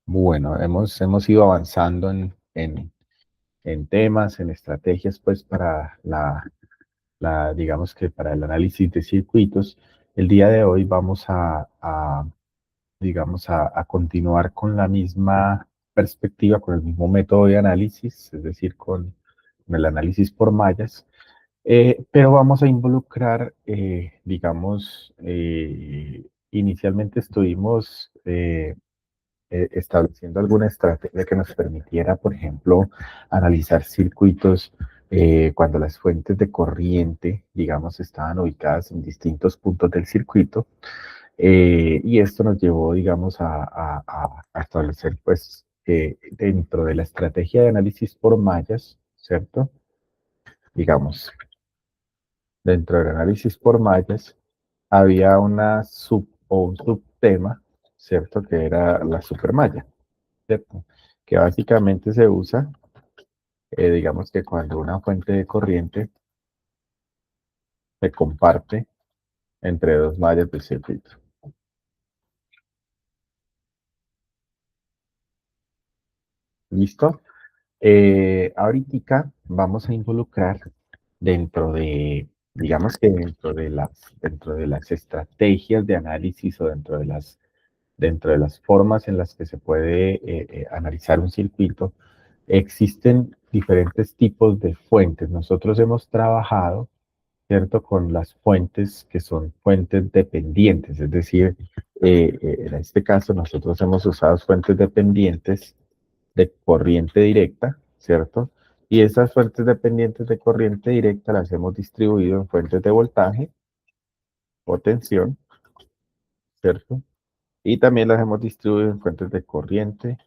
Bueno, hemos ido avanzando en temas, en estrategias, pues para digamos que para el análisis de circuitos. El día de hoy vamos digamos, a continuar con la misma perspectiva, con el mismo método de análisis, es decir, con el análisis por mallas, pero vamos a involucrar, digamos, inicialmente estuvimos estableciendo alguna estrategia que nos permitiera, por ejemplo, analizar circuitos cuando las fuentes de corriente, digamos, estaban ubicadas en distintos puntos del circuito. Y esto nos llevó, digamos, a establecer, pues, dentro de la estrategia de análisis por mallas, ¿cierto? Digamos, dentro del análisis por mallas había un subtema, ¿cierto? Que era la supermalla, ¿cierto? Que básicamente se usa, digamos que cuando una fuente de corriente se comparte entre dos mallas del circuito. ¿Listo? Ahorita vamos a involucrar digamos que dentro de las estrategias de análisis o dentro de las formas en las que se puede analizar un circuito, existen diferentes tipos de fuentes. Nosotros hemos trabajado, ¿cierto?, con las fuentes que son fuentes dependientes, es decir, en este caso nosotros hemos usado fuentes dependientes de corriente directa, ¿cierto? Y esas fuentes dependientes de corriente directa las hemos distribuido en fuentes de voltaje o tensión, ¿cierto? Y también las hemos distribuido en fuentes de corriente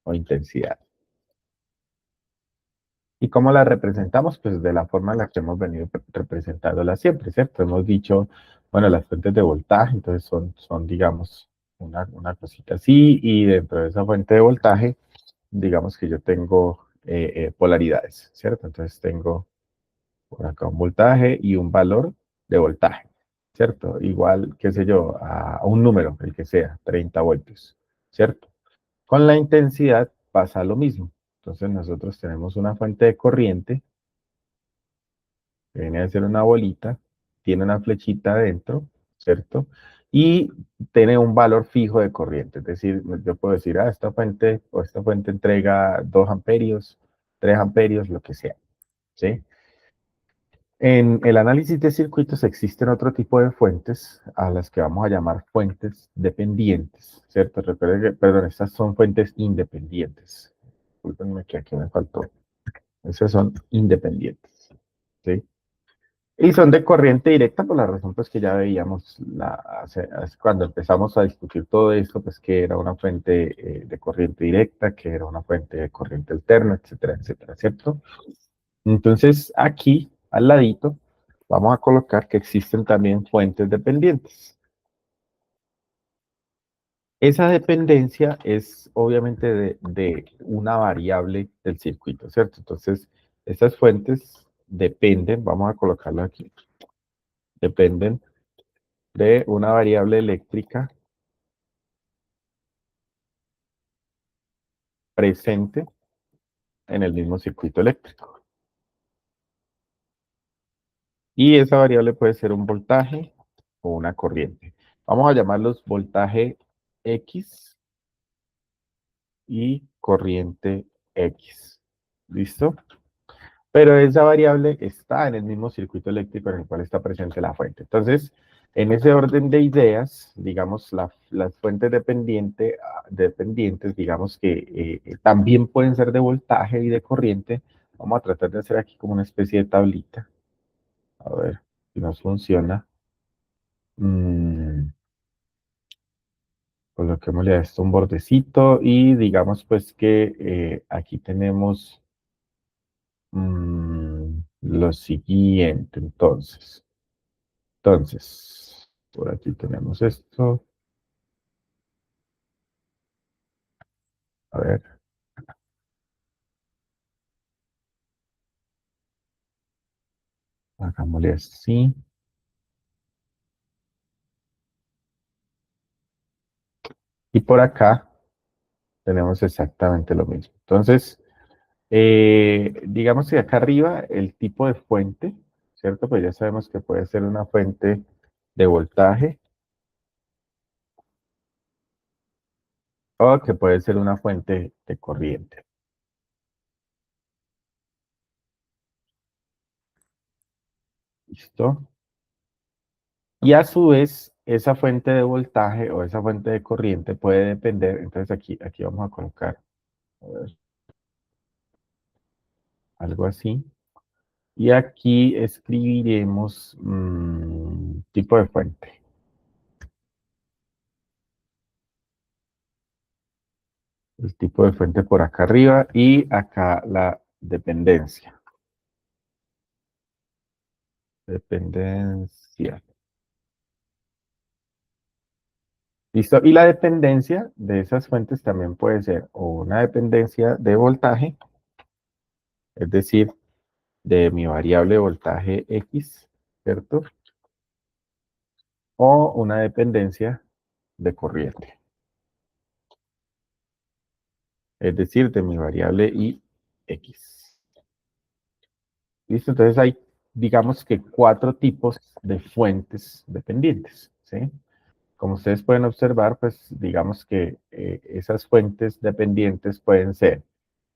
o intensidad. ¿Y cómo las representamos? Pues de la forma en la que hemos venido representándolas siempre, ¿cierto? Hemos dicho, bueno, las fuentes de voltaje, entonces son digamos, una cosita así, y dentro de esa fuente de voltaje, digamos que yo tengo polaridades, ¿cierto? Entonces tengo por acá un voltaje y un valor de voltaje, ¿cierto? Igual, qué sé yo, a un número, el que sea, 30 voltios, ¿cierto? Con la intensidad pasa lo mismo. Entonces nosotros tenemos una fuente de corriente que viene a ser una bolita, tiene una flechita adentro, ¿cierto? Y tiene un valor fijo de corriente. Es decir, yo puedo decir, esta fuente entrega 2 amperios, 3 amperios, lo que sea, ¿sí? En el análisis de circuitos existen otro tipo de fuentes a las que vamos a llamar fuentes dependientes, ¿cierto? Recuerden que, perdón, estas son fuentes independientes. Discúlpenme que aquí me faltó. Esas son independientes, ¿sí? Y son de corriente directa por la razón pues que ya veíamos cuando empezamos a discutir todo esto, pues que era una fuente de corriente directa, que era una fuente de corriente alterna, etcétera, etcétera, ¿cierto? Entonces, aquí, al ladito, vamos a colocar que existen también fuentes dependientes. Esa dependencia es obviamente de una variable del circuito, ¿cierto? Entonces, estas fuentes dependen, vamos a colocarlo aquí, dependen de una variable eléctrica presente en el mismo circuito eléctrico. Y esa variable puede ser un voltaje o una corriente. Vamos a llamarlos voltaje X y corriente X. ¿Listo? Pero esa variable está en el mismo circuito eléctrico en el cual está presente la fuente. Entonces, en ese orden de ideas, digamos, las fuentes dependientes, digamos que también pueden ser de voltaje y de corriente. Vamos a tratar de hacer aquí como una especie de tablita. A ver si nos funciona. Mm, Coloquémosle a esto un bordecito y digamos pues que aquí tenemos lo siguiente, por aquí tenemos esto. A ver, hagámosle así. Y por acá tenemos exactamente lo mismo. Entonces, digamos que acá arriba el tipo de fuente, ¿cierto? Pues ya sabemos que puede ser una fuente de voltaje o que puede ser una fuente de corriente. ¿Listo? Y a su vez, esa fuente de voltaje o esa fuente de corriente puede depender, entonces aquí vamos a colocar a ver, algo así. Y aquí escribiremos tipo de fuente. El tipo de fuente por acá arriba y acá la dependencia. Dependencia. ¿Listo? Y la dependencia de esas fuentes también puede ser o una dependencia de voltaje, es decir, de mi variable voltaje X, ¿cierto? O una dependencia de corriente, es decir, de mi variable I X. ¿Listo? Entonces hay, digamos que cuatro tipos de fuentes dependientes, ¿sí? Como ustedes pueden observar, pues digamos que esas fuentes dependientes pueden ser.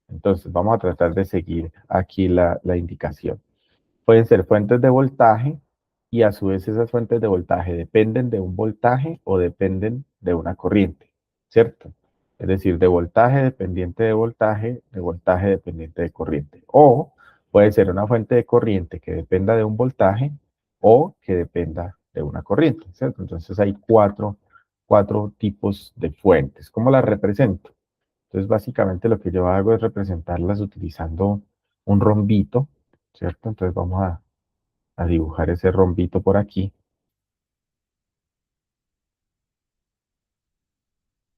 Entonces vamos a tratar de seguir aquí la indicación. Pueden ser fuentes de voltaje y a su vez esas fuentes de voltaje dependen de un voltaje o dependen de una corriente, ¿cierto? Es decir, de voltaje dependiente de corriente. O puede ser una fuente de corriente que dependa de un voltaje o que dependa de una corriente, ¿cierto? Entonces hay cuatro tipos de fuentes. ¿Cómo las represento? Entonces, básicamente lo que yo hago es representarlas utilizando un rombito, ¿cierto? Entonces vamos a dibujar ese rombito por aquí.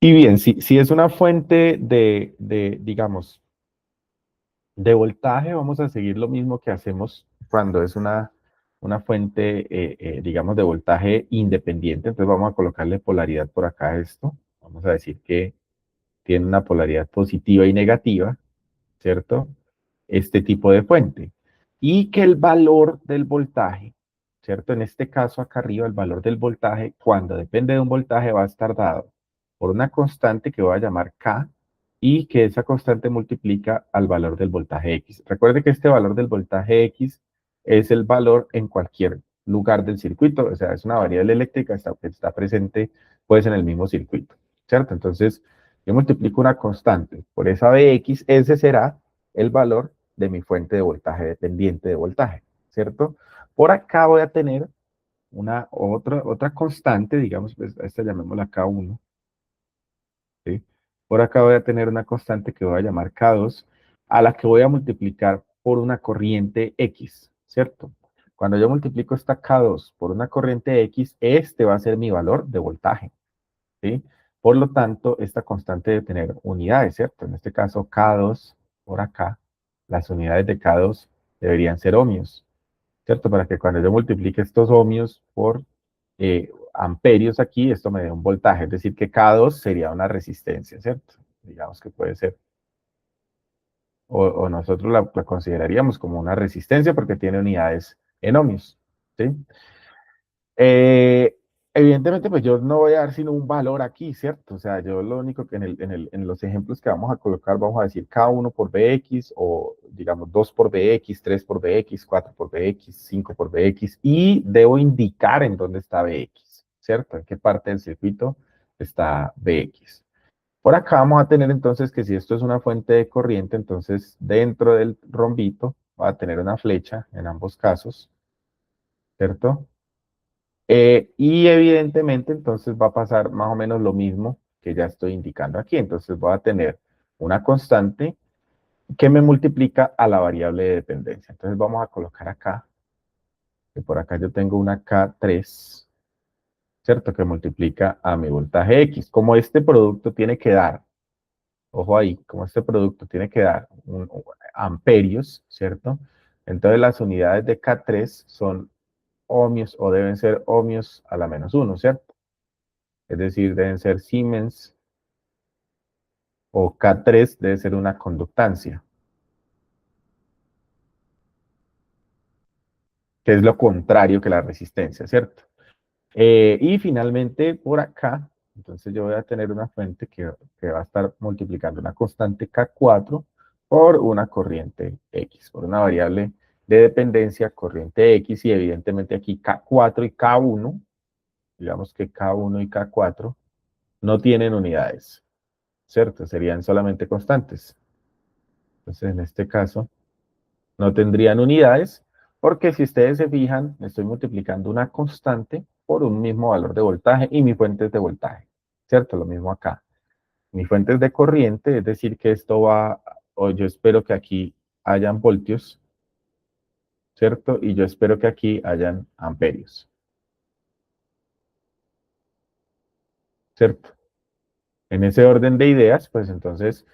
Y bien, si es una fuente digamos, de voltaje, vamos a seguir lo mismo que hacemos cuando es una fuente, digamos, de voltaje independiente. Entonces vamos a colocarle polaridad por acá a esto. Vamos a decir que tiene una polaridad positiva y negativa, ¿cierto? Este tipo de fuente. Y que el valor del voltaje, ¿cierto? En este caso acá arriba, el valor del voltaje, cuando depende de un voltaje, va a estar dado por una constante que voy a llamar K y que esa constante multiplica al valor del voltaje X. Recuerde que este valor del voltaje X es el valor en cualquier lugar del circuito, o sea, es una variable eléctrica que está presente pues en el mismo circuito, ¿cierto? Entonces, yo multiplico una constante por esa Bx, ese será el valor de mi fuente de voltaje dependiente de voltaje, ¿cierto? Por acá voy a tener otra constante, digamos, pues a esta llamémosla K1, ¿sí? Por acá voy a tener una constante que voy a llamar K2, a la que voy a multiplicar por una corriente X, ¿cierto? Cuando yo multiplico esta K2 por una corriente X, este va a ser mi valor de voltaje, ¿sí? Por lo tanto, esta constante debe tener unidades, ¿cierto? En este caso, K2 por acá, las unidades de K2 deberían ser ohmios, ¿cierto? Para que cuando yo multiplique estos ohmios por amperios aquí, esto me dé un voltaje, es decir, que K2 sería una resistencia, ¿cierto? Digamos que puede ser, o nosotros la consideraríamos como una resistencia porque tiene unidades en ohmios, ¿sí? Eh, evidentemente, pues yo no voy a dar sino un valor aquí, ¿cierto? O sea, yo lo único que en los ejemplos que vamos a colocar, vamos a decir K1 por Bx, o digamos 2 por Bx, 3 por Bx, 4 por Bx, 5 por Bx, y debo indicar en dónde está Bx, ¿cierto? En qué parte del circuito está Bx. Por acá vamos a tener entonces que si esto es una fuente de corriente, entonces dentro del rombito va a tener una flecha en ambos casos, ¿cierto? Y evidentemente entonces va a pasar más o menos lo mismo que ya estoy indicando aquí. Entonces voy a tener una constante que me multiplica a la variable de dependencia. Entonces vamos a colocar acá, que por acá yo tengo una K3, ¿cierto? Que multiplica a mi voltaje X. Como este producto tiene que dar, ojo ahí, como este producto tiene que dar amperios, ¿cierto? Entonces las unidades de K3 son ohmios o deben ser ohmios a la -1, ¿cierto? Es decir, deben ser Siemens o K3 debe ser una conductancia, que es lo contrario que la resistencia, ¿cierto? Y finalmente por acá, entonces yo voy a tener una fuente que va a estar multiplicando una constante K4 por una corriente X, por una variable de dependencia corriente X, y evidentemente aquí K4 y K1, digamos que K1 y K4 no tienen unidades, ¿cierto? Serían solamente constantes. Entonces en este caso no tendrían unidades, porque si ustedes se fijan, estoy multiplicando una constante por un mismo valor de voltaje y mi fuente es de voltaje, ¿cierto? Lo mismo acá. Mi fuente es de corriente, es decir, que esto va, o yo espero que aquí hayan voltios, ¿cierto? Y yo espero que aquí hayan amperios, ¿cierto? En ese orden de ideas, pues entonces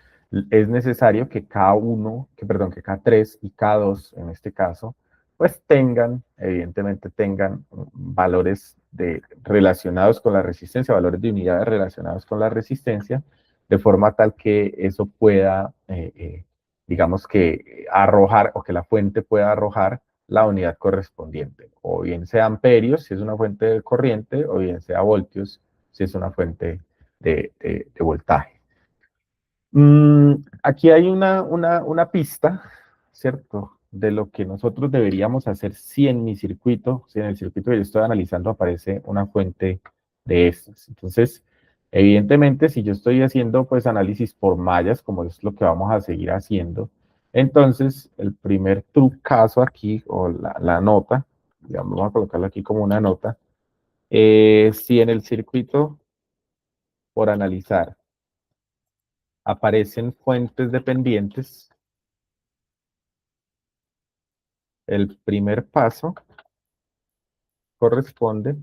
es necesario que K1, perdón, que K3 y K2 en este caso, pues tengan, evidentemente tengan valores relacionados con la resistencia, valores de unidades relacionados con la resistencia, de forma tal que eso pueda, digamos que arrojar, o que la fuente pueda arrojar la unidad correspondiente, o bien sea amperios si es una fuente de corriente, o bien sea voltios si es una fuente de voltaje. Aquí hay una pista, ¿cierto? De lo que nosotros deberíamos hacer si en mi circuito, si en el circuito que yo estoy analizando aparece una fuente de estas. Entonces, evidentemente, si yo estoy haciendo pues análisis por mallas, como es lo que vamos a seguir haciendo, entonces el primer trucazo aquí, o la nota, digamos, vamos a colocarlo aquí como una nota, si en el circuito por analizar aparecen fuentes dependientes, el primer paso corresponde,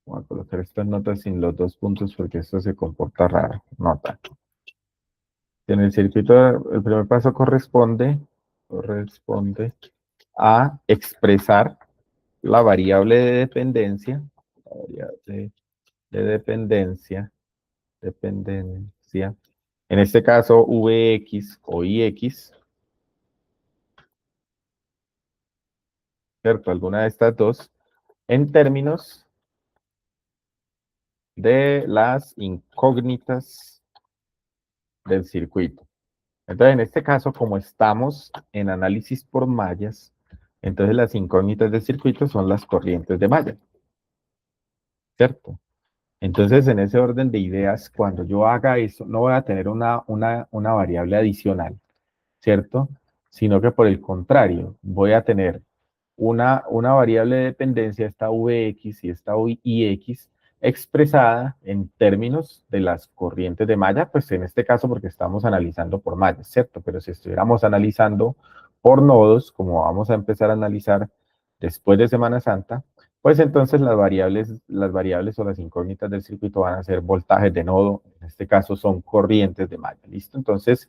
voy a colocar estas notas sin los dos puntos porque esto se comporta raro, nota. En el circuito, el primer paso corresponde a expresar la variable de dependencia, la variable de dependencia, en este caso Vx o Ix, ¿cierto? Alguna de estas dos, en términos de las incógnitas del circuito. Entonces, en este caso, como estamos en análisis por mallas, entonces las incógnitas del circuito son las corrientes de malla, ¿cierto? Entonces, en ese orden de ideas, cuando yo haga eso, no voy a tener una variable adicional, ¿cierto? Sino que por el contrario, voy a tener una variable de dependencia, esta Vx y esta Ix, expresada en términos de las corrientes de malla, pues en este caso porque estamos analizando por mallas, ¿cierto? Pero si estuviéramos analizando por nodos, como vamos a empezar a analizar después de Semana Santa, pues entonces las variables o las incógnitas del circuito van a ser voltajes de nodo, en este caso son corrientes de malla, ¿listo? Entonces,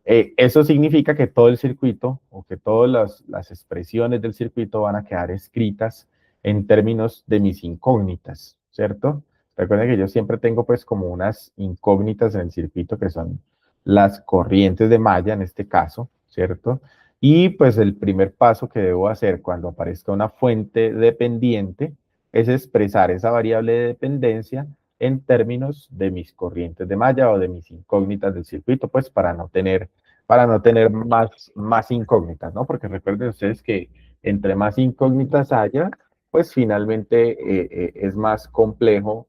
eso significa que todo el circuito, o que todas las expresiones del circuito van a quedar escritas en términos de mis incógnitas, ¿cierto? Recuerden que yo siempre tengo pues como unas incógnitas en el circuito que son las corrientes de malla en este caso, ¿cierto? Y pues el primer paso que debo hacer cuando aparezca una fuente dependiente es expresar esa variable de dependencia en términos de mis corrientes de malla o de mis incógnitas del circuito, pues para no tener más incógnitas, ¿no? Porque recuerden ustedes que entre más incógnitas haya, pues finalmente es más complejo,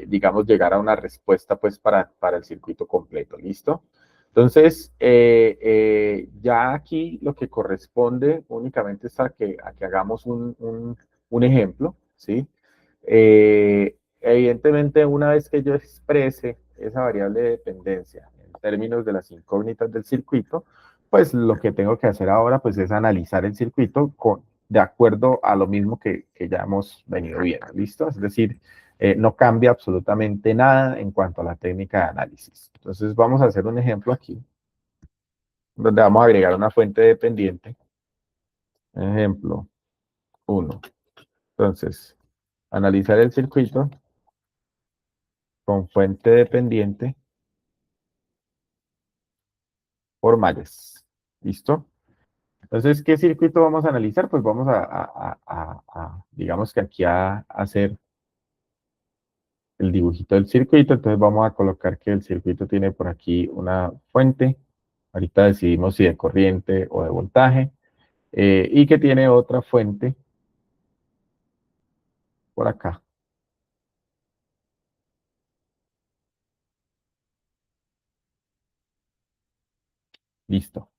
digamos, llegar a una respuesta, pues, para el circuito completo, ¿listo? Entonces, ya aquí lo que corresponde únicamente es a que hagamos un ejemplo, ¿sí? Evidentemente, una vez que yo exprese esa variable de dependencia en términos de las incógnitas del circuito, pues lo que tengo que hacer ahora pues es analizar el circuito de acuerdo a lo mismo que ya hemos venido viendo, ¿listo? Es decir, no cambia absolutamente nada en cuanto a la técnica de análisis. Entonces vamos a hacer un ejemplo aquí, donde vamos a agregar una fuente dependiente. Ejemplo 1. Entonces, analizar el circuito con fuente dependiente por mallas. ¿Listo? Entonces, ¿qué circuito vamos a analizar? Pues vamos digamos que aquí a hacer el dibujito del circuito. Entonces vamos a colocar que el circuito tiene por aquí una fuente. Ahorita decidimos si de corriente o de voltaje. Y que tiene otra fuente por acá. Listo.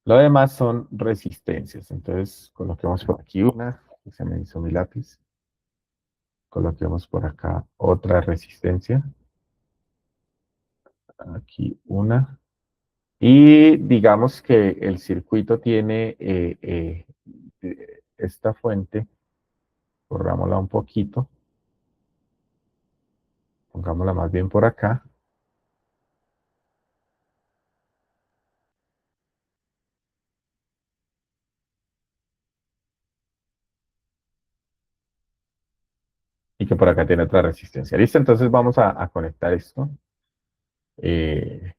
Lo demás son resistencias. Entonces coloquemos por aquí una. Se me hizo mi lápiz. Coloquemos por acá otra resistencia. Aquí una. Y digamos que el circuito tiene esta fuente, corrámosla un poquito, pongámosla más bien por acá, y que por acá tiene otra resistencia. ¿Listo? Entonces vamos a conectar esto. Eh,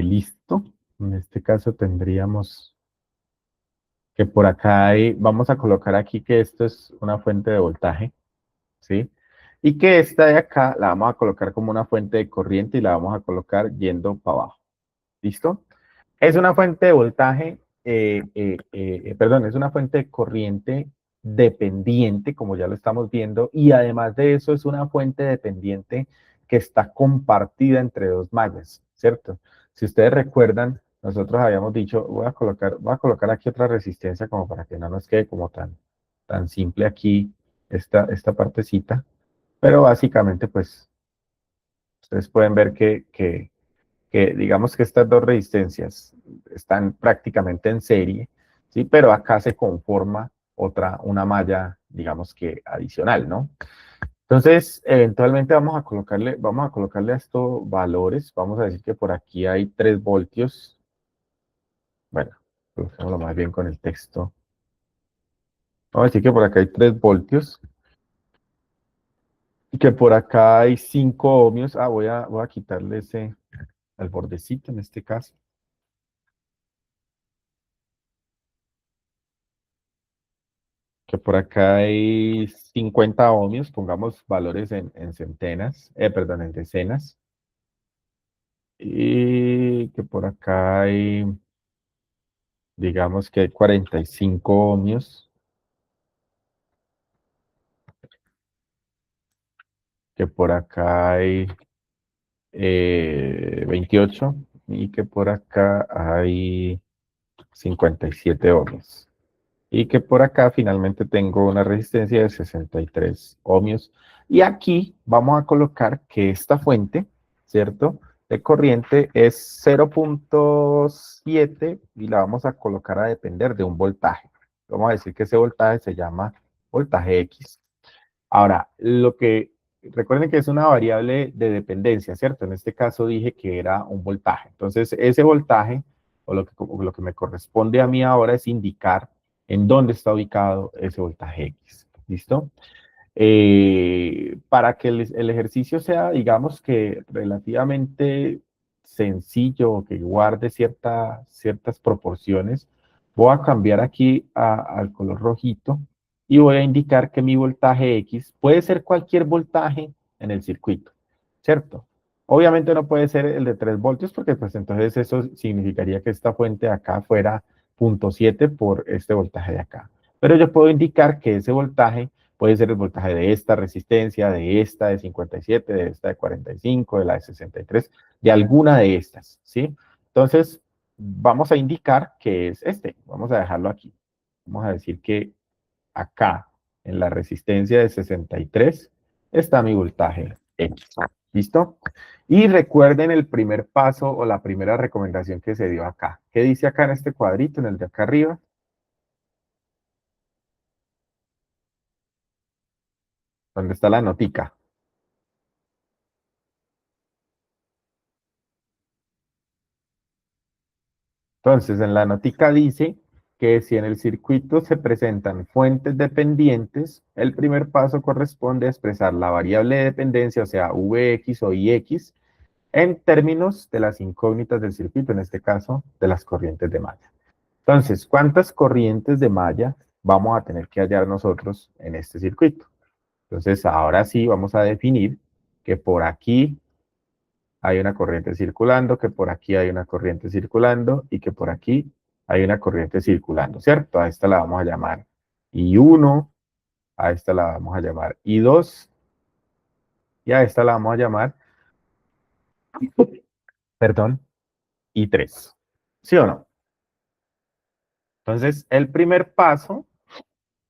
listo. En este caso tendríamos que por acá vamos a colocar aquí que esto es una fuente de voltaje, ¿sí? Y que esta de acá la vamos a colocar como una fuente de corriente y la vamos a colocar yendo para abajo. ¿Listo? Es una fuente de voltaje, perdón, es una fuente de corriente dependiente, como ya lo estamos viendo, y además de eso es una fuente dependiente que está compartida entre dos mallas, ¿cierto? Si ustedes recuerdan, nosotros habíamos dicho, voy a colocar aquí otra resistencia como para que no nos quede como tan simple aquí esta partecita, pero básicamente pues ustedes pueden ver que digamos que estas dos resistencias están prácticamente en serie, ¿sí? Pero acá se conforma una malla, digamos que adicional, ¿no? Entonces, eventualmente vamos a colocarle a estos valores, vamos a decir que por aquí hay 3 voltios, bueno, coloquémoslo más bien con el texto, vamos a decir que por acá hay 3 voltios, y que por acá hay 5 ohmios, voy a quitarle al bordecito en este caso, que por acá hay 50 ohmios, pongamos valores en centenas, perdón, en decenas, y que por acá hay, digamos que hay 45 ohmios, que por acá hay 28 y que por acá hay 57 ohmios. Y que por acá finalmente tengo una resistencia de 63 ohmios. Y aquí vamos a colocar que esta fuente, ¿cierto? De corriente es 0.7 y la vamos a colocar a depender de un voltaje. Vamos a decir que ese voltaje se llama voltaje X. Ahora, recuerden que es una variable de dependencia, ¿cierto? En este caso dije que era un voltaje. Entonces, ese voltaje, o lo que me corresponde a mí ahora es indicar en dónde está ubicado ese voltaje X. ¿Listo? Para que el ejercicio sea, digamos que relativamente sencillo, que guarde ciertas proporciones, voy a cambiar aquí al color rojito y voy a indicar que mi voltaje X puede ser cualquier voltaje en el circuito, ¿cierto? Obviamente no puede ser el de 3 voltios porque pues entonces eso significaría que esta fuente de acá fuera 0.7 por este voltaje de acá. Pero yo puedo indicar que ese voltaje puede ser el voltaje de esta resistencia, de esta de 57, de esta de 45, de la de 63, de alguna de estas, ¿sí? Entonces, vamos a indicar que es este. Vamos a dejarlo aquí. Vamos a decir que acá, en la resistencia de 63, está mi voltaje X. ¿Listo? Y recuerden el primer paso o la primera recomendación que se dio acá. ¿Qué dice acá en este cuadrito, en el de acá arriba? ¿Dónde está la notica? Entonces, en la notica dice que si en el circuito se presentan fuentes dependientes, el primer paso corresponde a expresar la variable de dependencia, o sea, Vx o Ix, en términos de las incógnitas del circuito, en este caso, de las corrientes de malla. Entonces, ¿cuántas corrientes de malla vamos a tener que hallar nosotros en este circuito? Entonces, ahora sí vamos a definir que por aquí hay una corriente circulando, que por aquí hay una corriente circulando y que por aquí hay una corriente circulando, ¿cierto? A esta la vamos a llamar I1, a esta la vamos a llamar I2 y a esta la vamos a llamar, perdón, I3. ¿Sí o no? Entonces, el primer paso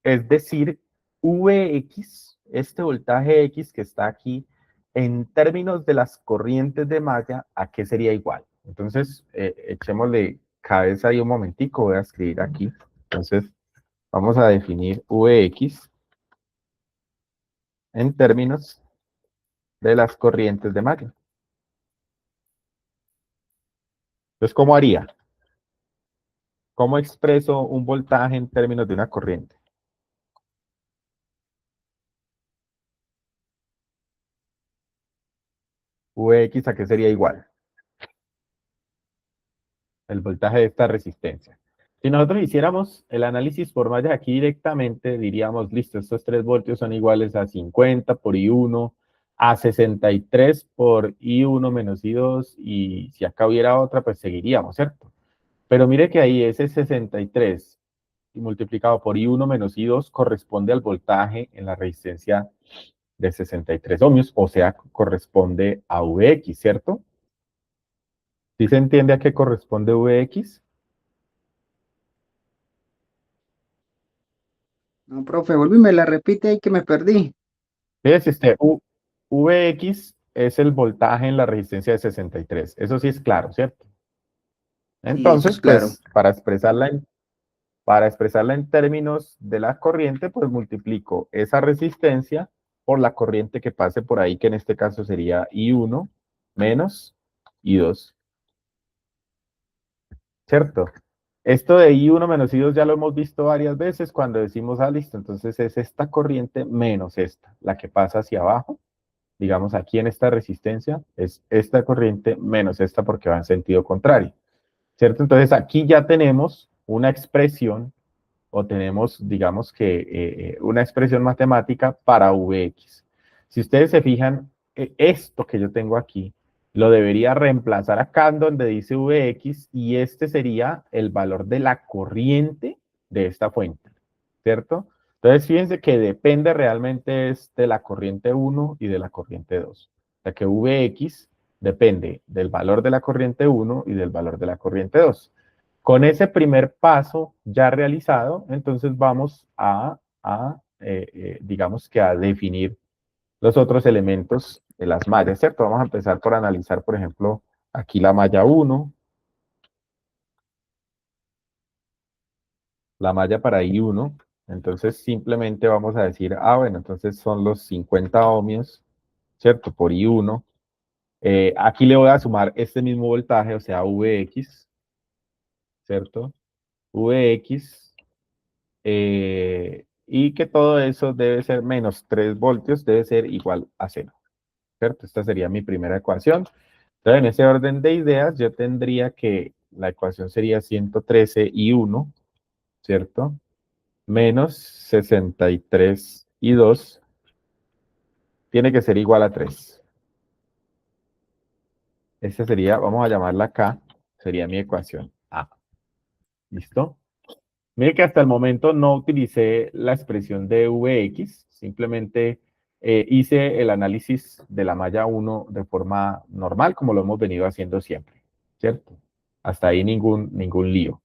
es decir, Vx, este voltaje X que está aquí, en términos de las corrientes de malla, ¿a qué sería igual? Entonces, echémosle cabeza ahí un momentico, voy a escribir aquí. Entonces, vamos a definir Vx en términos de las corrientes de malla. Entonces, ¿cómo haría? ¿Cómo expreso un voltaje en términos de una corriente? Vx, ¿a qué sería igual? El voltaje de esta resistencia. Si nosotros hiciéramos el análisis por mallas aquí directamente, diríamos, listo, estos 3 voltios son iguales a 50 por I1, a 63 por I1 menos I2, y si acá hubiera otra, pues seguiríamos, ¿cierto? Pero mire que ahí ese 63 y multiplicado por I1 menos I2 corresponde al voltaje en la resistencia de 63 ohmios, o sea, corresponde a Vx, ¿cierto? ¿Sí se entiende a qué corresponde Vx? No, profe, volví, me la repite ahí que me perdí. Fíjese usted, Vx es el voltaje en la resistencia de 63. Eso sí es claro, ¿cierto? Sí, eso es Entonces, claro. pues, para expresarla en términos de la corriente, pues multiplico esa resistencia por la corriente que pase por ahí, que en este caso sería I1 menos I2, ¿cierto? Esto de I1 menos I2 ya lo hemos visto varias veces cuando decimos, ah, listo, entonces es esta corriente menos esta, la que pasa hacia abajo. Digamos, aquí en esta resistencia es esta corriente menos esta porque va en sentido contrario, ¿cierto? Entonces aquí ya tenemos una expresión o tenemos, digamos que, una expresión matemática para Vx. Si ustedes se fijan, esto que yo tengo aquí, lo debería reemplazar acá en donde dice Vx y este sería el valor de la corriente de esta fuente, ¿cierto? Entonces, fíjense que depende realmente es de la corriente 1 y de la corriente 2. O sea que Vx depende del valor de la corriente 1 y del valor de la corriente 2. Con ese primer paso ya realizado, entonces vamos digamos que a definir los otros elementos de las mallas, ¿cierto? Vamos a empezar por analizar, por ejemplo, aquí la malla 1, la malla para I1. Entonces simplemente vamos a decir, ah, bueno, entonces son los 50 ohmios, ¿cierto? Por I1. Aquí le voy a sumar este mismo voltaje, o sea, Vx, ¿cierto? Vx, y que todo eso debe ser menos 3 voltios, debe ser igual a cero, ¿cierto? Esta sería mi primera ecuación. Entonces, en ese orden de ideas, yo tendría que la ecuación sería 113 y 1, ¿cierto? Menos 63 y 2 tiene que ser igual a 3. Esta sería, vamos a llamarla K, sería mi ecuación A. ¿Listo? Mire que hasta el momento no utilicé la expresión de Vx, simplemente hice el análisis de la malla 1 de forma normal, como lo hemos venido haciendo siempre, ¿cierto? Hasta ahí ningún lío.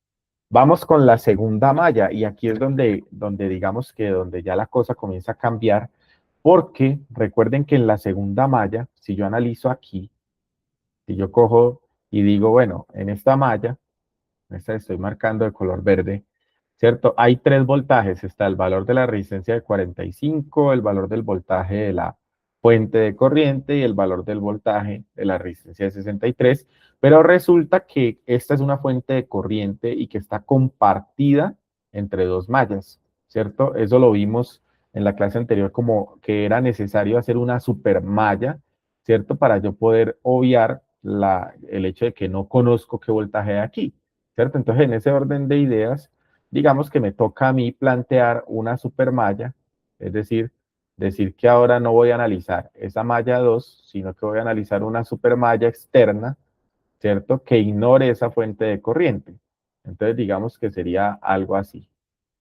Vamos con la segunda malla y aquí es donde digamos que donde ya la cosa comienza a cambiar, porque recuerden que en la segunda malla, si yo analizo aquí, si yo cojo y digo, bueno, en esta malla, esta estoy marcando de color verde, ¿cierto? Hay tres voltajes, está el valor de la resistencia de 45, el valor del voltaje de la fuente de corriente y el valor del voltaje de la resistencia de 63, pero resulta que esta es una fuente de corriente y que está compartida entre dos mallas, ¿cierto? Eso lo vimos en la clase anterior como que era necesario hacer una supermalla, ¿cierto? Para yo poder obviar el hecho de que no conozco qué voltaje hay aquí, ¿cierto? Entonces, en ese orden de ideas, digamos que me toca a mí plantear una supermalla, es decir que ahora no voy a analizar esa malla 2, sino que voy a analizar una supermalla externa, ¿cierto? Que ignore esa fuente de corriente. Entonces, digamos que sería algo así.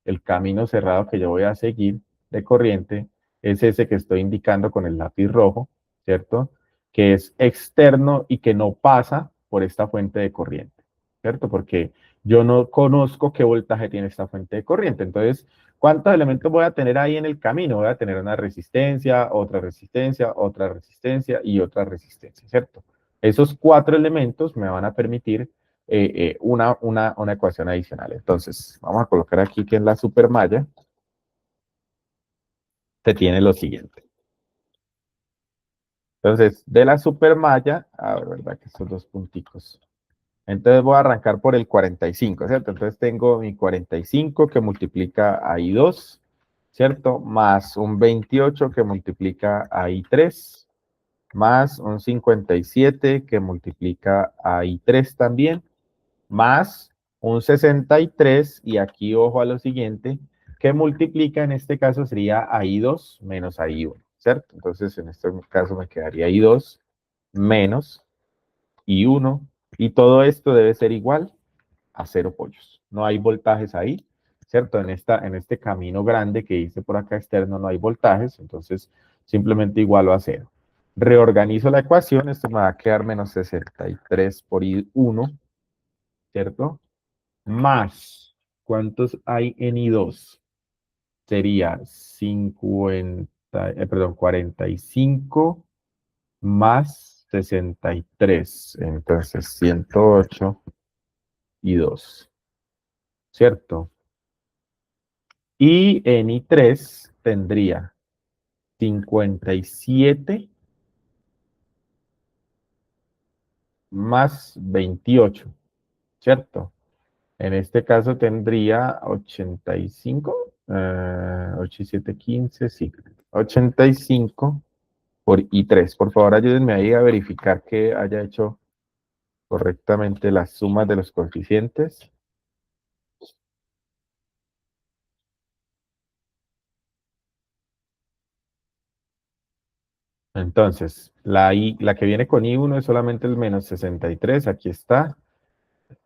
El camino cerrado que yo voy a seguir de corriente es ese que estoy indicando con el lápiz rojo, ¿cierto? Que es externo y que no pasa por esta fuente de corriente, ¿cierto? Porque yo no conozco qué voltaje tiene esta fuente de corriente. Entonces, ¿cuántos elementos voy a tener ahí en el camino? Voy a tener una resistencia, otra resistencia, otra resistencia y otra resistencia, ¿cierto? Esos cuatro elementos me van a permitir una ecuación adicional. Entonces, vamos a colocar aquí que en la supermalla se tiene lo siguiente. Entonces, de la supermalla, a ver, ¿verdad? Que estos dos punticos. Entonces voy a arrancar por el 45, ¿cierto? Entonces tengo mi 45 que multiplica a I2, ¿cierto? Más un 28 que multiplica a I3, más un 57 que multiplica a I3 también, más un 63, y aquí ojo a lo siguiente, que multiplica en este caso sería I2 menos I1, ¿cierto? Entonces en este caso me quedaría I2 menos I1, y todo esto debe ser igual a 0 pollos. No hay voltajes ahí, ¿cierto? En este camino grande que hice por acá externo no hay voltajes, entonces simplemente igualo a 0. Reorganizo la ecuación, esto me va a quedar menos 63 por I1, ¿cierto? Más, ¿cuántos hay en I2? Sería 45 más 63, entonces 108 y 2, ¿cierto? Y en I3 tendría 57 más 28, ¿cierto? En este caso tendría 85, 8 y 7, 15, sí, 85 por I3. Por favor, ayúdenme ahí a verificar que haya hecho correctamente las sumas de los coeficientes. Entonces, la que viene con I1 es solamente el menos 63, aquí está.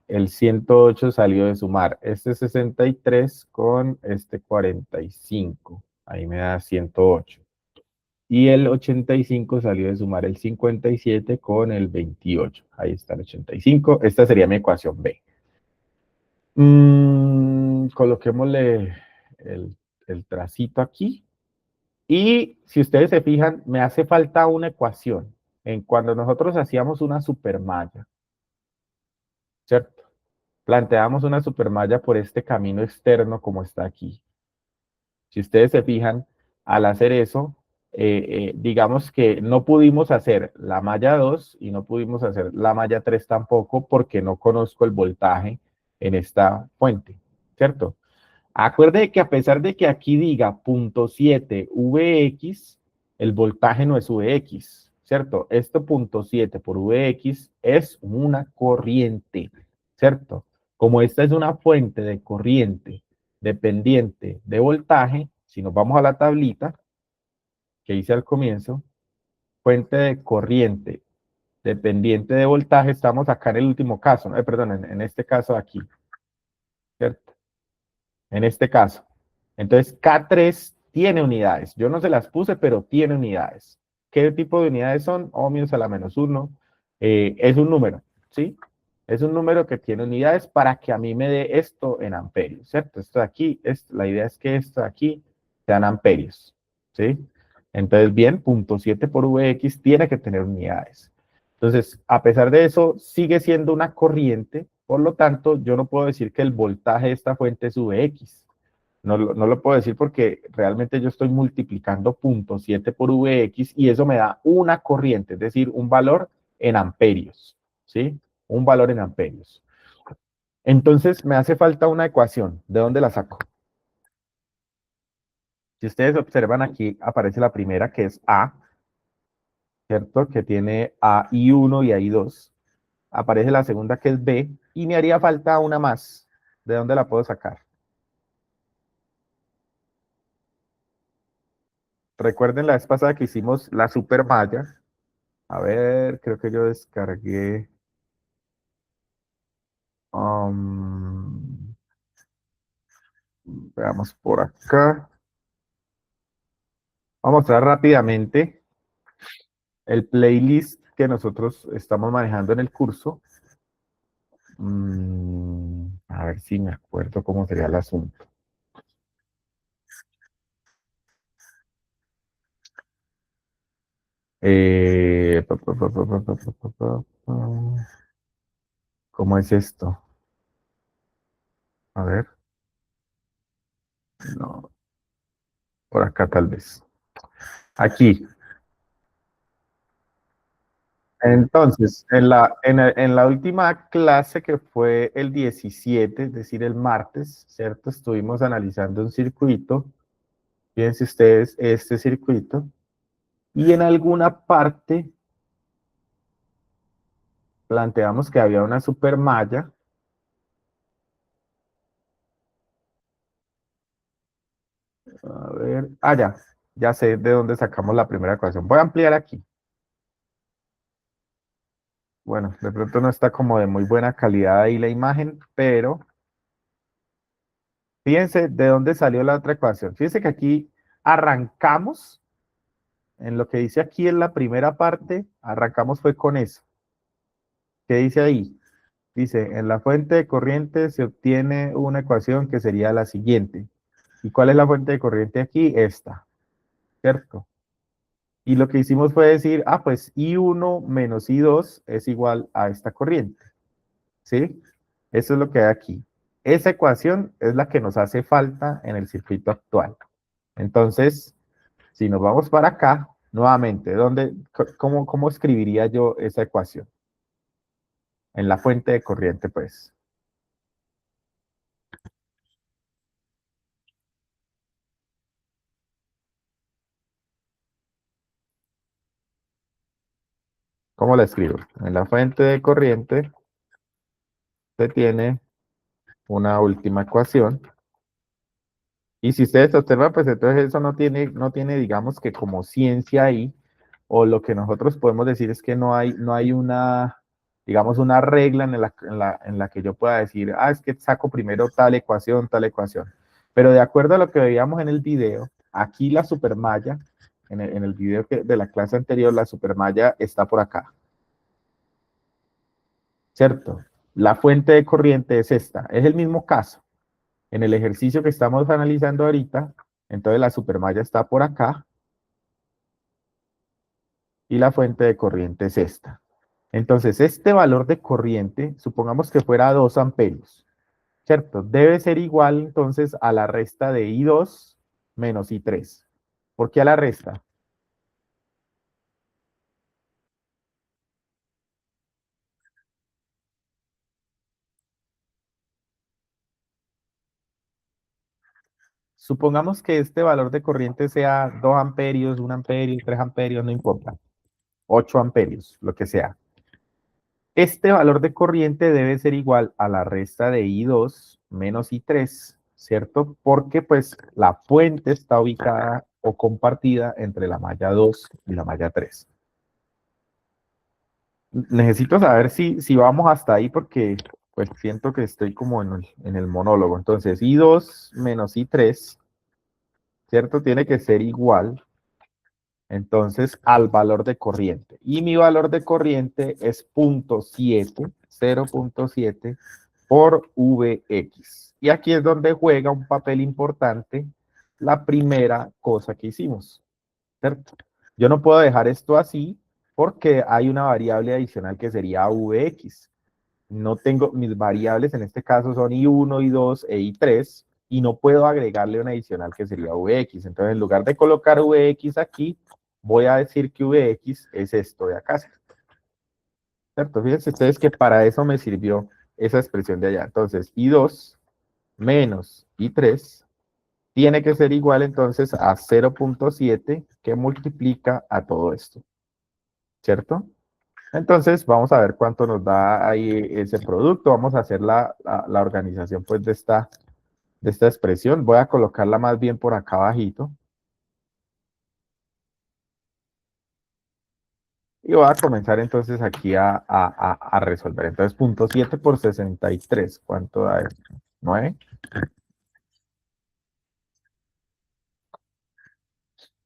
El 108 salió de sumar este 63 con este 45, ahí me da 108. Y el 85 salió de sumar el 57 con el 28, ahí está el 85, esta sería mi ecuación B. Coloquémosle el tracito aquí. Y si ustedes se fijan, me hace falta una ecuación. Cuando nosotros hacíamos una supermalla, ¿cierto? Planteamos una supermalla por este camino externo como está aquí. Si ustedes se fijan, al hacer eso, digamos que no pudimos hacer la malla 2 y no pudimos hacer la malla 3 tampoco porque no conozco el voltaje en esta fuente, ¿cierto? Acuerde que a pesar de que aquí diga 0.7 Vx, el voltaje no es Vx, ¿cierto? Esto 0.7 por Vx es una corriente, ¿cierto? Como esta es una fuente de corriente dependiente de voltaje, si nos vamos a la tablita que hice al comienzo, fuente de corriente dependiente de voltaje, estamos acá en el último caso, perdón, en este caso aquí, ¿cierto? En este caso. Entonces, K3 tiene unidades. Yo no se las puse, pero tiene unidades. ¿Qué tipo de unidades son? Ohmios a la -1. Es un número, ¿sí? Es un número que tiene unidades para que a mí me dé esto en amperios, ¿cierto? Esto de aquí, la idea es que esto de aquí sean amperios, ¿sí? Entonces, bien, 0.7 por Vx tiene que tener unidades. Entonces, a pesar de eso, sigue siendo una corriente Por lo tanto, yo no puedo decir que el voltaje de esta fuente es Vx. No lo puedo decir porque realmente yo estoy multiplicando 0.7 por Vx y eso me da una corriente, es decir, un valor en amperios, ¿sí? Un valor en amperios. Entonces, me hace falta una ecuación. ¿De dónde la saco? Si ustedes observan aquí, aparece la primera que es A, ¿cierto? Que tiene a I1 y a I2. Aparece la segunda que es B y me haría falta una más. ¿De dónde la puedo sacar? Recuerden la vez pasada que hicimos la supermalla. A ver, creo que yo descargué. um, Veamos por acá. Vamos a mostrar rápidamente el playlist que nosotros estamos manejando en el curso. A ver si me acuerdo cómo sería el asunto. Eh, pa, pa, pa, pa, pa, pa, pa, pa, pa. ¿Cómo es esto? A ver, no, por acá tal vez. Aquí. Entonces, en la última clase que fue el 17, es decir, el martes, ¿cierto? Estuvimos analizando un circuito. Fíjense ustedes este circuito. Y en alguna parte planteamos que había una supermalla. A ver, ya sé de dónde sacamos la primera ecuación. Voy a ampliar aquí. Bueno, de pronto no está como de muy buena calidad ahí la imagen, pero fíjense de dónde salió la otra ecuación. Fíjense que aquí arrancamos, en lo que dice aquí en la primera parte, arrancamos fue con eso. ¿Qué dice ahí? Dice, en la fuente de corriente se obtiene una ecuación que sería la siguiente. ¿Y cuál es la fuente de corriente aquí? Esta, ¿cierto? Y lo que hicimos fue decir, pues I1 menos I2 es igual a esta corriente. ¿Sí? Eso es lo que hay aquí. Esa ecuación es la que nos hace falta en el circuito actual. Entonces, si nos vamos para acá, nuevamente, cómo escribiría yo esa ecuación? En la fuente de corriente, pues. ¿Cómo la escribo? En la fuente de corriente se tiene una última ecuación. Y si ustedes observan, pues entonces eso no tiene, digamos que como ciencia ahí, o lo que nosotros podemos decir es que no hay una, digamos, una regla en la que yo pueda decir, es que saco primero tal ecuación, tal ecuación. Pero de acuerdo a lo que veíamos en el video, aquí la supermalla, en el video de la clase anterior, la supermalla está por acá, ¿cierto? La fuente de corriente es esta, es el mismo caso. En el ejercicio que estamos analizando ahorita, entonces la supermalla está por acá y la fuente de corriente es esta. Entonces, este valor de corriente, supongamos que fuera 2 amperios, ¿cierto? Debe ser igual entonces a la resta de I2 menos I3. ¿Por qué a la resta? Supongamos que este valor de corriente sea 2 amperios, 1 amperio, 3 amperios, no importa. 8 amperios, lo que sea. Este valor de corriente debe ser igual a la resta de I2 menos I3, ¿cierto? Porque pues la fuente está ubicada o compartida entre la malla 2 y la malla 3. Necesito saber si vamos hasta ahí porque pues siento que estoy como en el monólogo. Entonces, I2 menos I3, ¿cierto? Tiene que ser igual entonces al valor de corriente. Y mi valor de corriente es 0.7 por Vx. Y aquí es donde juega un papel importante la primera cosa que hicimos, ¿cierto? Yo no puedo dejar esto así porque hay una variable adicional que sería Vx. no tengo, mis variables en este caso son I1, I2 e I3, y no puedo agregarle una adicional que sería Vx. Entonces, en lugar de colocar Vx aquí, voy a decir que Vx es esto de acá. ¿Cierto? Fíjense ustedes que para eso me sirvió esa expresión de allá. Entonces, I2 menos I3 tiene que ser igual entonces a 0.7 que multiplica a todo esto. ¿Cierto? Entonces, vamos a ver cuánto nos da ahí ese producto. Vamos a hacer la organización pues de esta expresión. Voy a colocarla más bien por acá abajito. Y voy a comenzar entonces aquí a resolver. Entonces, 0.7 por 63. ¿Cuánto da esto? 9.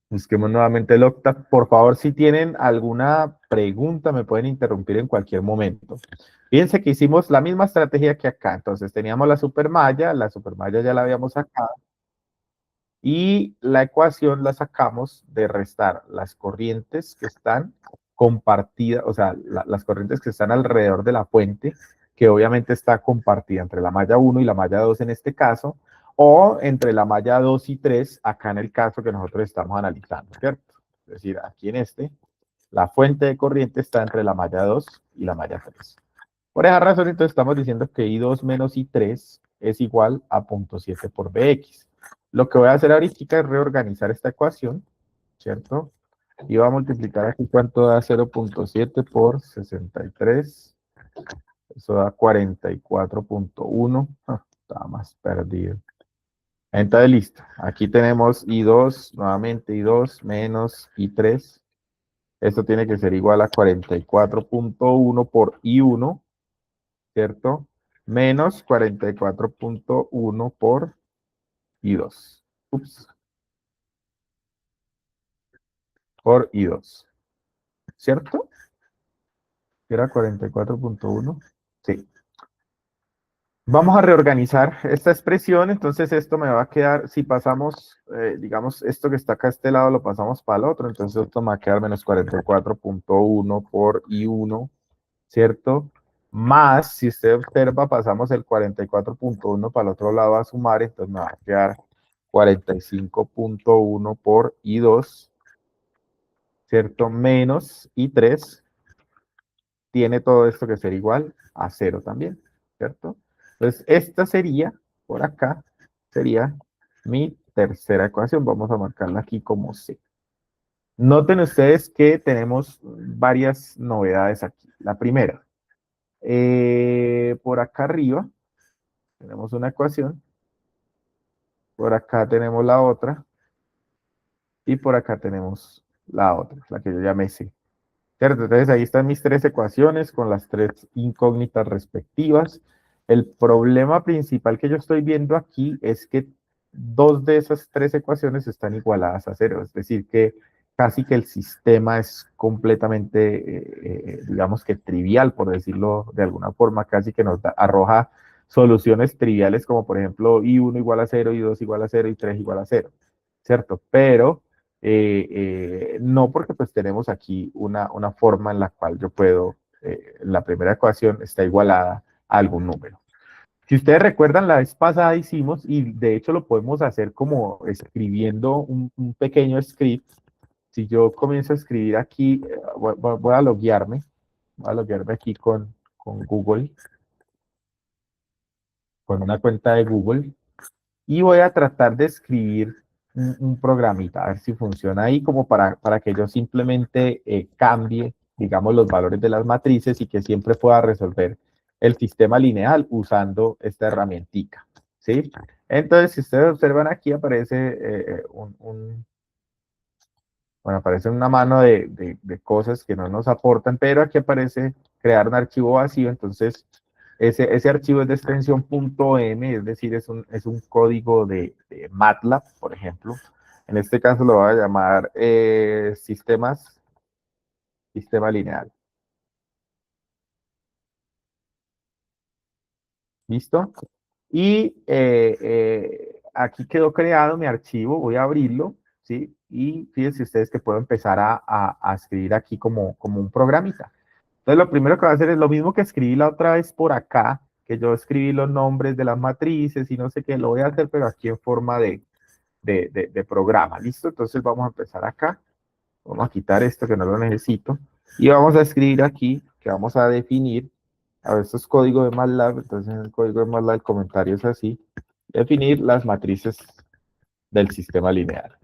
Busquemos nuevamente el octave. Por favor, si tienen alguna pregunta, me pueden interrumpir en cualquier momento. Fíjense que hicimos la misma estrategia que acá. Entonces, teníamos la supermalla ya la habíamos sacado. Y la ecuación la sacamos de restar las corrientes que están compartidas, o sea, las corrientes que están alrededor de la fuente, que obviamente está compartida entre la malla 1 y la malla 2 en este caso, o entre la malla 2 y 3, acá en el caso que nosotros estamos analizando, ¿cierto? Es decir, aquí en este, la fuente de corriente está entre la malla 2 y la malla 3. Por esa razón, entonces estamos diciendo que I2 menos I3 es igual a 0.7 por Bx. Lo que voy a hacer ahorita es reorganizar esta ecuación, ¿cierto? Y voy a multiplicar aquí cuánto da 0.7 por 63. Eso da 44.1. Estaba más perdido. Entonces, listo. Aquí tenemos I2, nuevamente I2 menos I3. Esto tiene que ser igual a 44.1 por I1, ¿cierto? Menos 44.1 por I2. Ups, por I2. ¿Cierto? Era 44.1. Sí. Vamos a reorganizar esta expresión, entonces esto me va a quedar, si pasamos, digamos, esto que está acá a este lado lo pasamos para el otro, entonces esto me va a quedar menos 44.1 por I1, ¿cierto? Más, si usted observa, pasamos el 44.1 para el otro lado a sumar, entonces me va a quedar 45.1 por I2, ¿cierto? Menos I3, tiene todo esto que ser igual a 0 también, ¿cierto? Entonces, esta sería, por acá, sería mi tercera ecuación. Vamos a marcarla aquí como C. Noten ustedes que tenemos varias novedades aquí. La primera, por acá arriba tenemos una ecuación, por acá tenemos la otra, y por acá tenemos la otra, la que yo llamé C. ¿Cierto? Entonces ahí están mis tres ecuaciones con las tres incógnitas respectivas. El problema principal que yo estoy viendo aquí es que dos de esas tres ecuaciones están igualadas a cero, es decir, que casi que el sistema es completamente, digamos que trivial, por decirlo de alguna forma, casi que nos arroja soluciones triviales como por ejemplo I1 igual a cero, I2 igual a cero, I3 igual a cero, ¿cierto? Pero no, porque pues tenemos aquí una forma en la cual yo puedo, la primera ecuación está igualada a algún número. Si ustedes recuerdan, la vez pasada hicimos, y de hecho lo podemos hacer como escribiendo un pequeño script. Si yo comienzo a escribir aquí, voy a loguearme, aquí con Google, con una cuenta de Google, y voy a tratar de escribir un programita, a ver si funciona ahí, como para que yo simplemente cambie, digamos, los valores de las matrices y que siempre pueda resolver el sistema lineal usando esta herramientica, ¿sí? Entonces, si ustedes observan aquí, aparece bueno, aparece una mano de cosas que no nos aportan, pero aquí aparece crear un archivo vacío, entonces ese archivo es de extensión .m, es decir, es un código de MATLAB, por ejemplo. En este caso lo voy a llamar sistema lineal. ¿Listo? Y aquí quedó creado mi archivo, voy a abrirlo, ¿sí? Y fíjense ustedes que puedo empezar a escribir aquí como un programita. Entonces lo primero que voy a hacer es lo mismo que escribí la otra vez por acá, que yo escribí los nombres de las matrices y no sé qué, lo voy a hacer, pero aquí en forma de programa, ¿listo? Entonces vamos a empezar acá, vamos a quitar esto que no lo necesito, y vamos a escribir aquí, que vamos a definir, a ver, esto es código de MATLAB, entonces en el código de MATLAB el comentario es así, definir las matrices del sistema lineal.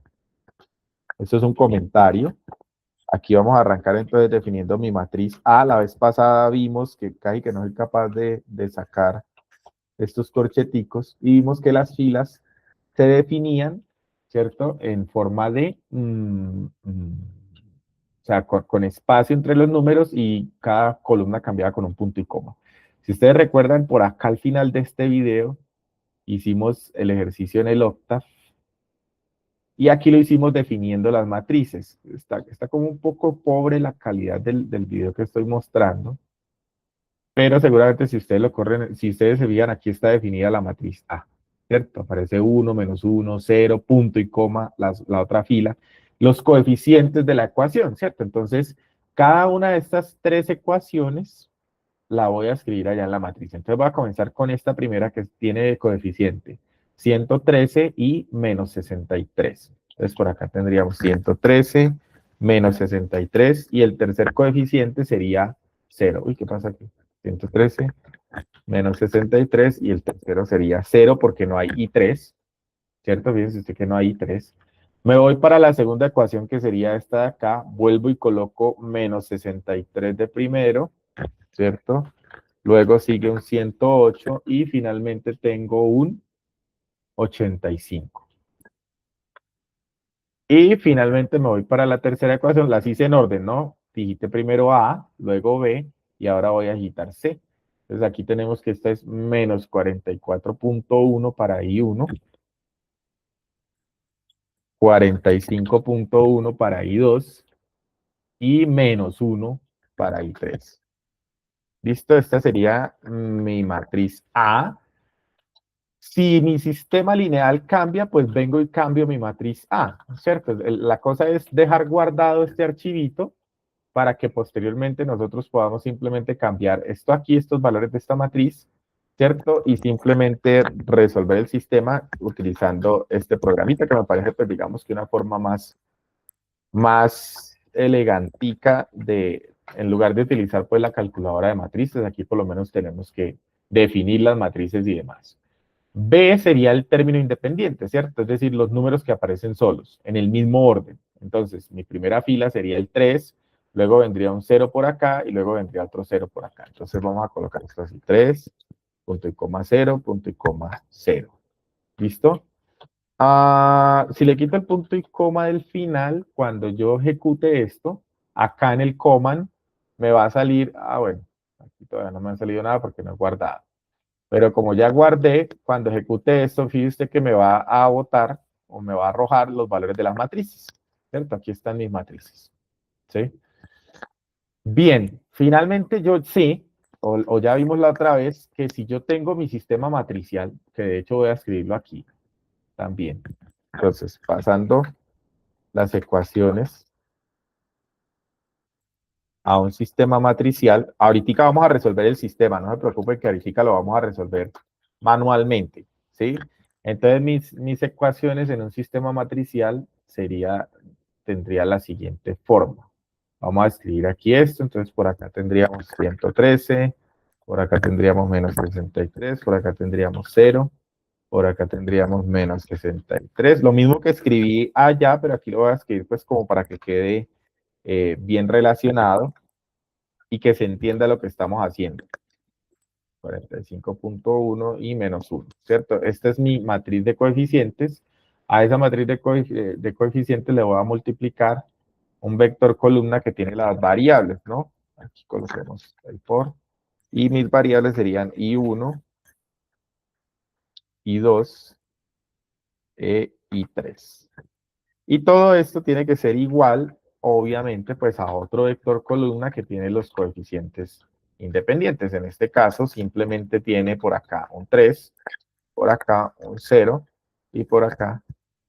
Esto es un comentario. Aquí vamos a arrancar entonces definiendo mi matriz A. La vez pasada vimos que casi que no soy capaz de sacar estos corcheticos y vimos que las filas se definían, ¿cierto? En forma de, o sea, con espacio entre los números y cada columna cambiaba con un punto y coma. Si ustedes recuerdan, por acá al final de este video hicimos el ejercicio en el Octave y aquí lo hicimos definiendo las matrices. Está como un poco pobre la calidad del video que estoy mostrando, pero seguramente si ustedes lo corren, si ustedes se fijan, aquí está definida la matriz A, ¿cierto? Aparece 1, -1, 0, punto y coma, la otra fila, los coeficientes de la ecuación, ¿cierto? Entonces, cada una de estas tres ecuaciones la voy a escribir allá en la matriz. Entonces voy a comenzar con esta primera que tiene de coeficiente 113 y menos 63. Entonces por acá tendríamos 113 menos 63 y el tercer coeficiente sería 0. Uy, ¿qué pasa aquí? 113 menos 63 y el tercero sería 0 porque no hay I3, ¿cierto? Fíjense usted que no hay I3. Me voy para la segunda ecuación que sería esta de acá, vuelvo y coloco menos 63 de primero, ¿cierto? Luego sigue un 108 y finalmente tengo un 85. Y finalmente me voy para la tercera ecuación, las hice en orden, ¿no? Digité primero A, luego B y ahora voy a digitar C. Entonces aquí tenemos que esta es menos 44.1 para I1, 45.1 para I2 y menos 1 para I3. ¿Listo? Esta sería mi matriz A. Si mi sistema lineal cambia, pues vengo y cambio mi matriz A, ¿cierto? La cosa es dejar guardado este archivito para que posteriormente nosotros podamos simplemente cambiar esto aquí, estos valores de esta matriz, ¿cierto? Y simplemente resolver el sistema utilizando este programita que me parece, pues digamos que una forma más elegantica de, en lugar de utilizar pues la calculadora de matrices, aquí por lo menos tenemos que definir las matrices y demás. B sería el término independiente, ¿cierto? Es decir, los números que aparecen solos, en el mismo orden. Entonces, mi primera fila sería el 3, luego vendría un 0 por acá y luego vendría otro 0 por acá. Entonces vamos a colocar esto así, 3, punto y coma 0, punto y coma 0. ¿Listo? Si le quito el punto y coma del final, cuando yo ejecute esto, acá en el command me va a salir, bueno, aquí todavía no me ha salido nada porque no he guardado. Pero como ya guardé, cuando ejecute esto, fíjese usted que me va a botar o me va a arrojar los valores de las matrices, ¿cierto? Aquí están mis matrices, ¿sí? Bien, finalmente yo sé, o ya vimos la otra vez, que si yo tengo mi sistema matricial, que de hecho voy a escribirlo aquí también. Entonces, pasando las ecuaciones a un sistema matricial. Ahorita vamos a resolver el sistema, no se preocupen que ahorita lo vamos a resolver manualmente, ¿sí? Entonces mis ecuaciones en un sistema matricial tendría la siguiente forma. Vamos a escribir aquí esto, entonces por acá tendríamos 113, por acá tendríamos menos 63, por acá tendríamos 0, por acá tendríamos menos 63. Lo mismo que escribí allá, pero aquí lo voy a escribir pues como para que quede bien relacionado y que se entienda lo que estamos haciendo. 45.1 y menos 1, ¿cierto? Esta es mi matriz de coeficientes. A esa matriz de coeficientes le voy a multiplicar un vector columna que tiene las variables, ¿no? Aquí coloquemos el por. Y mis variables serían I1, I2 e I3. Y todo esto tiene que ser igual, obviamente, pues a otro vector columna que tiene los coeficientes independientes. En este caso, simplemente tiene por acá un 3, por acá un 0 y por acá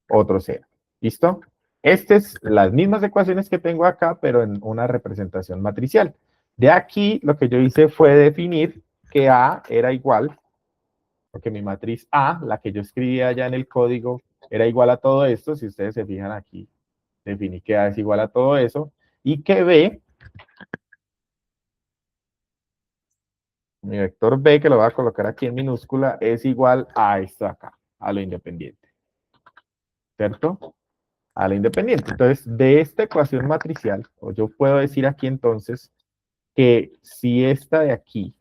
otro 0. ¿Listo? Estas es las mismas ecuaciones que tengo acá, pero en una representación matricial. De aquí lo que yo hice fue definir que A era igual, porque mi matriz A, la que yo escribía allá en el código, era igual a todo esto. Si ustedes se fijan aquí, definí que A es igual a todo eso. Y que B, mi vector B, que lo voy a colocar aquí en minúscula, es igual a esto de acá, a lo independiente. ¿Cierto? A lo independiente. Entonces, de esta ecuación matricial, o yo puedo decir aquí entonces que si esta de aquí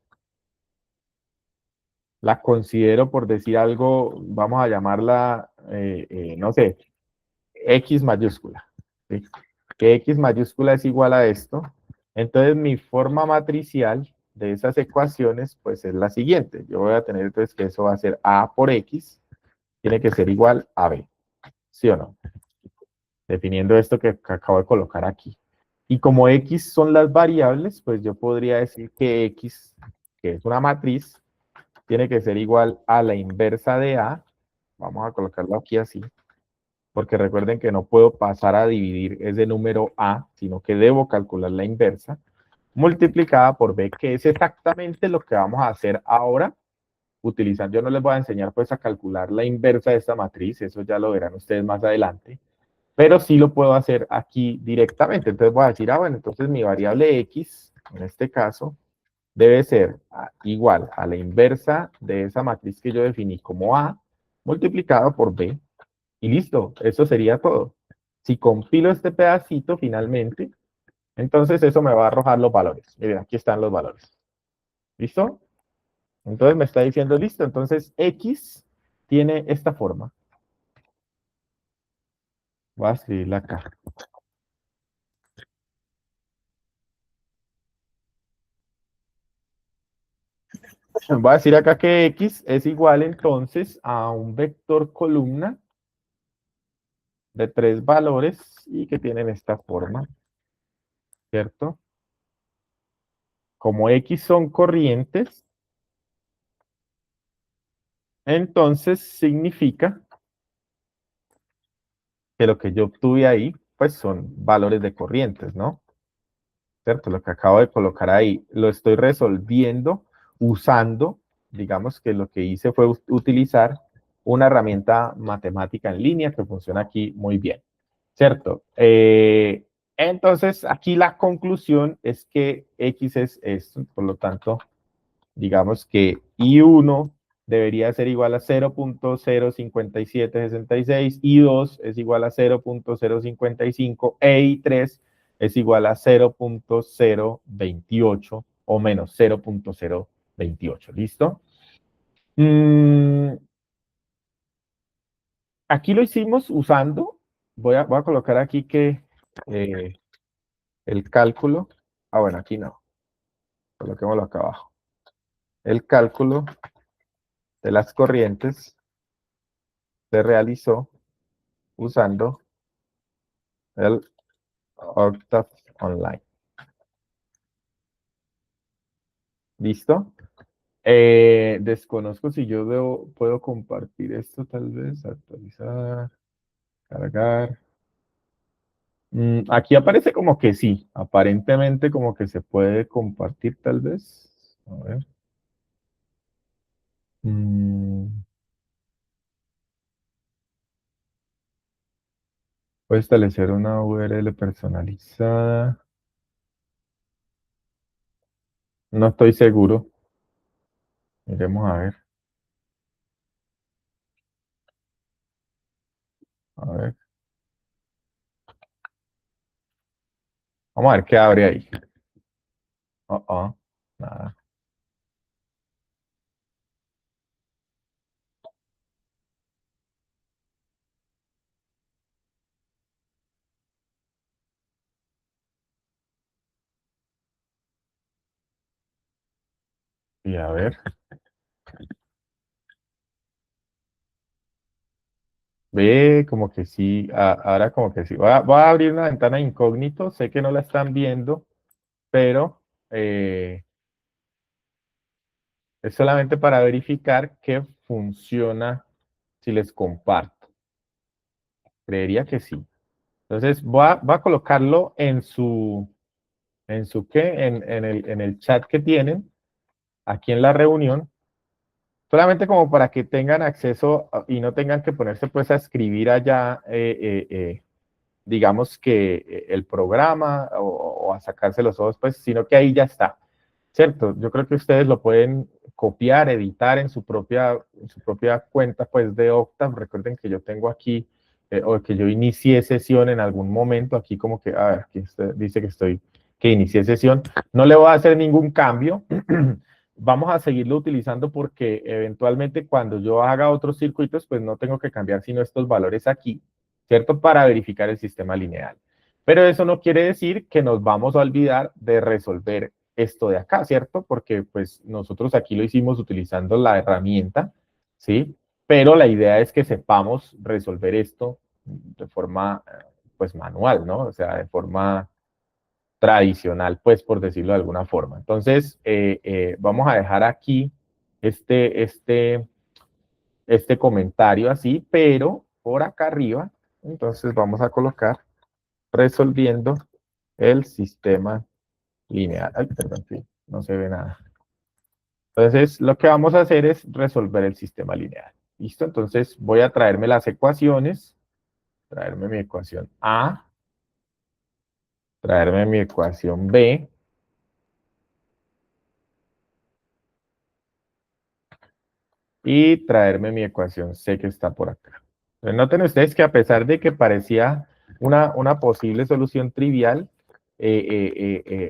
la considero, por decir algo, vamos a llamarla, no sé, X mayúscula, ¿sí? Que X mayúscula es igual a esto. Entonces, mi forma matricial de esas ecuaciones, pues es la siguiente. Yo voy a tener entonces que eso va a ser A por X, tiene que ser igual a B, ¿sí o no? Definiendo esto que acabo de colocar aquí. Y como X son las variables, pues yo podría decir que X, que es una matriz, tiene que ser igual a la inversa de A. Vamos a colocarlo aquí así, porque recuerden que no puedo pasar a dividir ese número A, sino que debo calcular la inversa, multiplicada por B, que es exactamente lo que vamos a hacer ahora, utilizando, yo no les voy a enseñar pues a calcular la inversa de esta matriz, eso ya lo verán ustedes más adelante, pero sí lo puedo hacer aquí directamente. Entonces voy a decir, bueno, entonces mi variable X, en este caso, debe ser igual a la inversa de esa matriz que yo definí como A, multiplicado por B, y listo, eso sería todo. Si compilo este pedacito finalmente, entonces eso me va a arrojar los valores. Miren, aquí están los valores. ¿Listo? Entonces me está diciendo, listo, entonces X tiene esta forma. Voy a escribirla acá. Voy a decir acá que X es igual entonces a un vector columna de 3 valores y que tienen esta forma, ¿cierto? Como X son corrientes, entonces significa que lo que yo obtuve ahí, pues son valores de corrientes, ¿no? ¿Cierto? Lo que acabo de colocar ahí, lo estoy resolviendo usando, digamos que lo que hice fue utilizar una herramienta matemática en línea que funciona aquí muy bien, ¿cierto? Entonces, aquí la conclusión es que X es esto, por lo tanto, digamos que I1 debería ser igual a 0.05766, I2 es igual a 0.055 e I3 es igual a 0.028 o menos 0.028. ¿Listo? Aquí lo hicimos usando, voy a colocar aquí que eh, el cálculo, bueno, aquí no, coloquémoslo acá abajo. El cálculo de las corrientes se realizó usando el Octave Online. ¿Listo? Desconozco si yo puedo compartir esto tal vez, actualizar, cargar. Aquí aparece como que sí, aparentemente como que se puede compartir tal vez. A ver. Voy a establecer una URL personalizada. No estoy seguro. Miremos a ver. A ver. Vamos a ver qué abre ahí. Nada. Y a ver. Ve, como que sí, ahora como que sí. Voy a abrir una ventana incógnito, sé que no la están viendo, pero es solamente para verificar que funciona si les comparto. Creería que sí. Entonces voy a colocarlo en su en su qué, en el chat que tienen, aquí en la reunión, solamente como para que tengan acceso y no tengan que ponerse pues a escribir allá, digamos que el programa o a sacarse los ojos, pues, sino que ahí ya está, ¿cierto? Yo creo que ustedes lo pueden copiar, editar en su propia cuenta, pues, de Octave. Recuerden que yo tengo aquí, o que yo inicié sesión en algún momento, aquí como que, a ver, aquí dice que inicié sesión. No le voy a hacer ningún cambio. Vamos a seguirlo utilizando porque eventualmente cuando yo haga otros circuitos, pues no tengo que cambiar sino estos valores aquí, ¿cierto? Para verificar el sistema lineal. Pero eso no quiere decir que nos vamos a olvidar de resolver esto de acá, ¿cierto? Porque pues nosotros aquí lo hicimos utilizando la herramienta, ¿sí? Pero la idea es que sepamos resolver esto de forma, pues, manual, ¿no? O sea, de forma tradicional, pues, por decirlo de alguna forma. Entonces, vamos a dejar aquí este, este, este comentario así, pero por acá arriba, entonces vamos a colocar resolviendo el sistema lineal. Ay, perdón, sí, no se ve nada. Entonces, lo que vamos a hacer es resolver el sistema lineal. ¿Listo? Entonces, voy a traerme las ecuaciones, traerme mi ecuación A, traerme mi ecuación B, y traerme mi ecuación C que está por acá. Entonces, noten ustedes que a pesar de que parecía una posible solución trivial,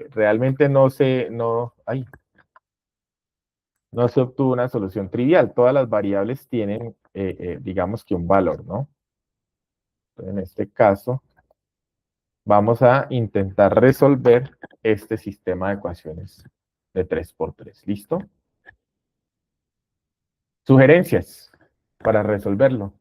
realmente no se obtuvo una solución trivial. Todas las variables tienen, digamos que un valor, ¿no? Entonces, en este caso, vamos a intentar resolver este sistema de ecuaciones de 3 por 3. ¿Listo? Sugerencias para resolverlo.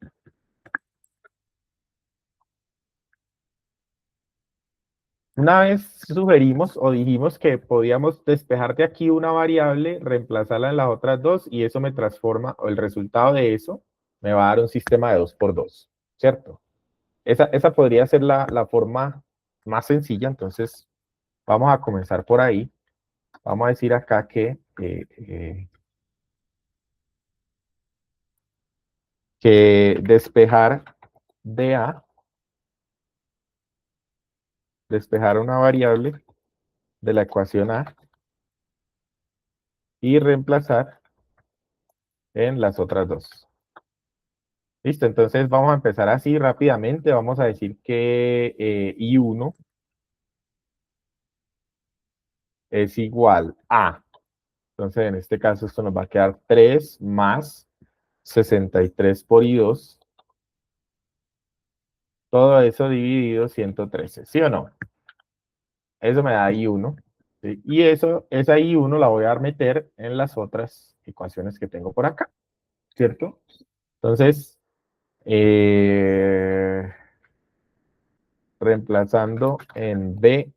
Una vez sugerimos o dijimos que podíamos despejar de aquí una variable, reemplazarla en las otras dos y eso me transforma, o el resultado de eso me va a dar un sistema de 2 por 2, ¿cierto? Esa podría ser la forma más sencilla, entonces vamos a comenzar por ahí. Vamos a decir acá que despejar de A, despejar una variable de la ecuación A y reemplazar en las otras dos. Listo, entonces vamos a empezar así rápidamente. Vamos a decir que I1 es igual a, entonces en este caso esto nos va a quedar 3 más 63 por I2, todo eso dividido 113, ¿sí o no? Eso me da I1, ¿sí? Y esa I1 la voy a meter en las otras ecuaciones que tengo por acá, ¿cierto? Entonces, reemplazando en B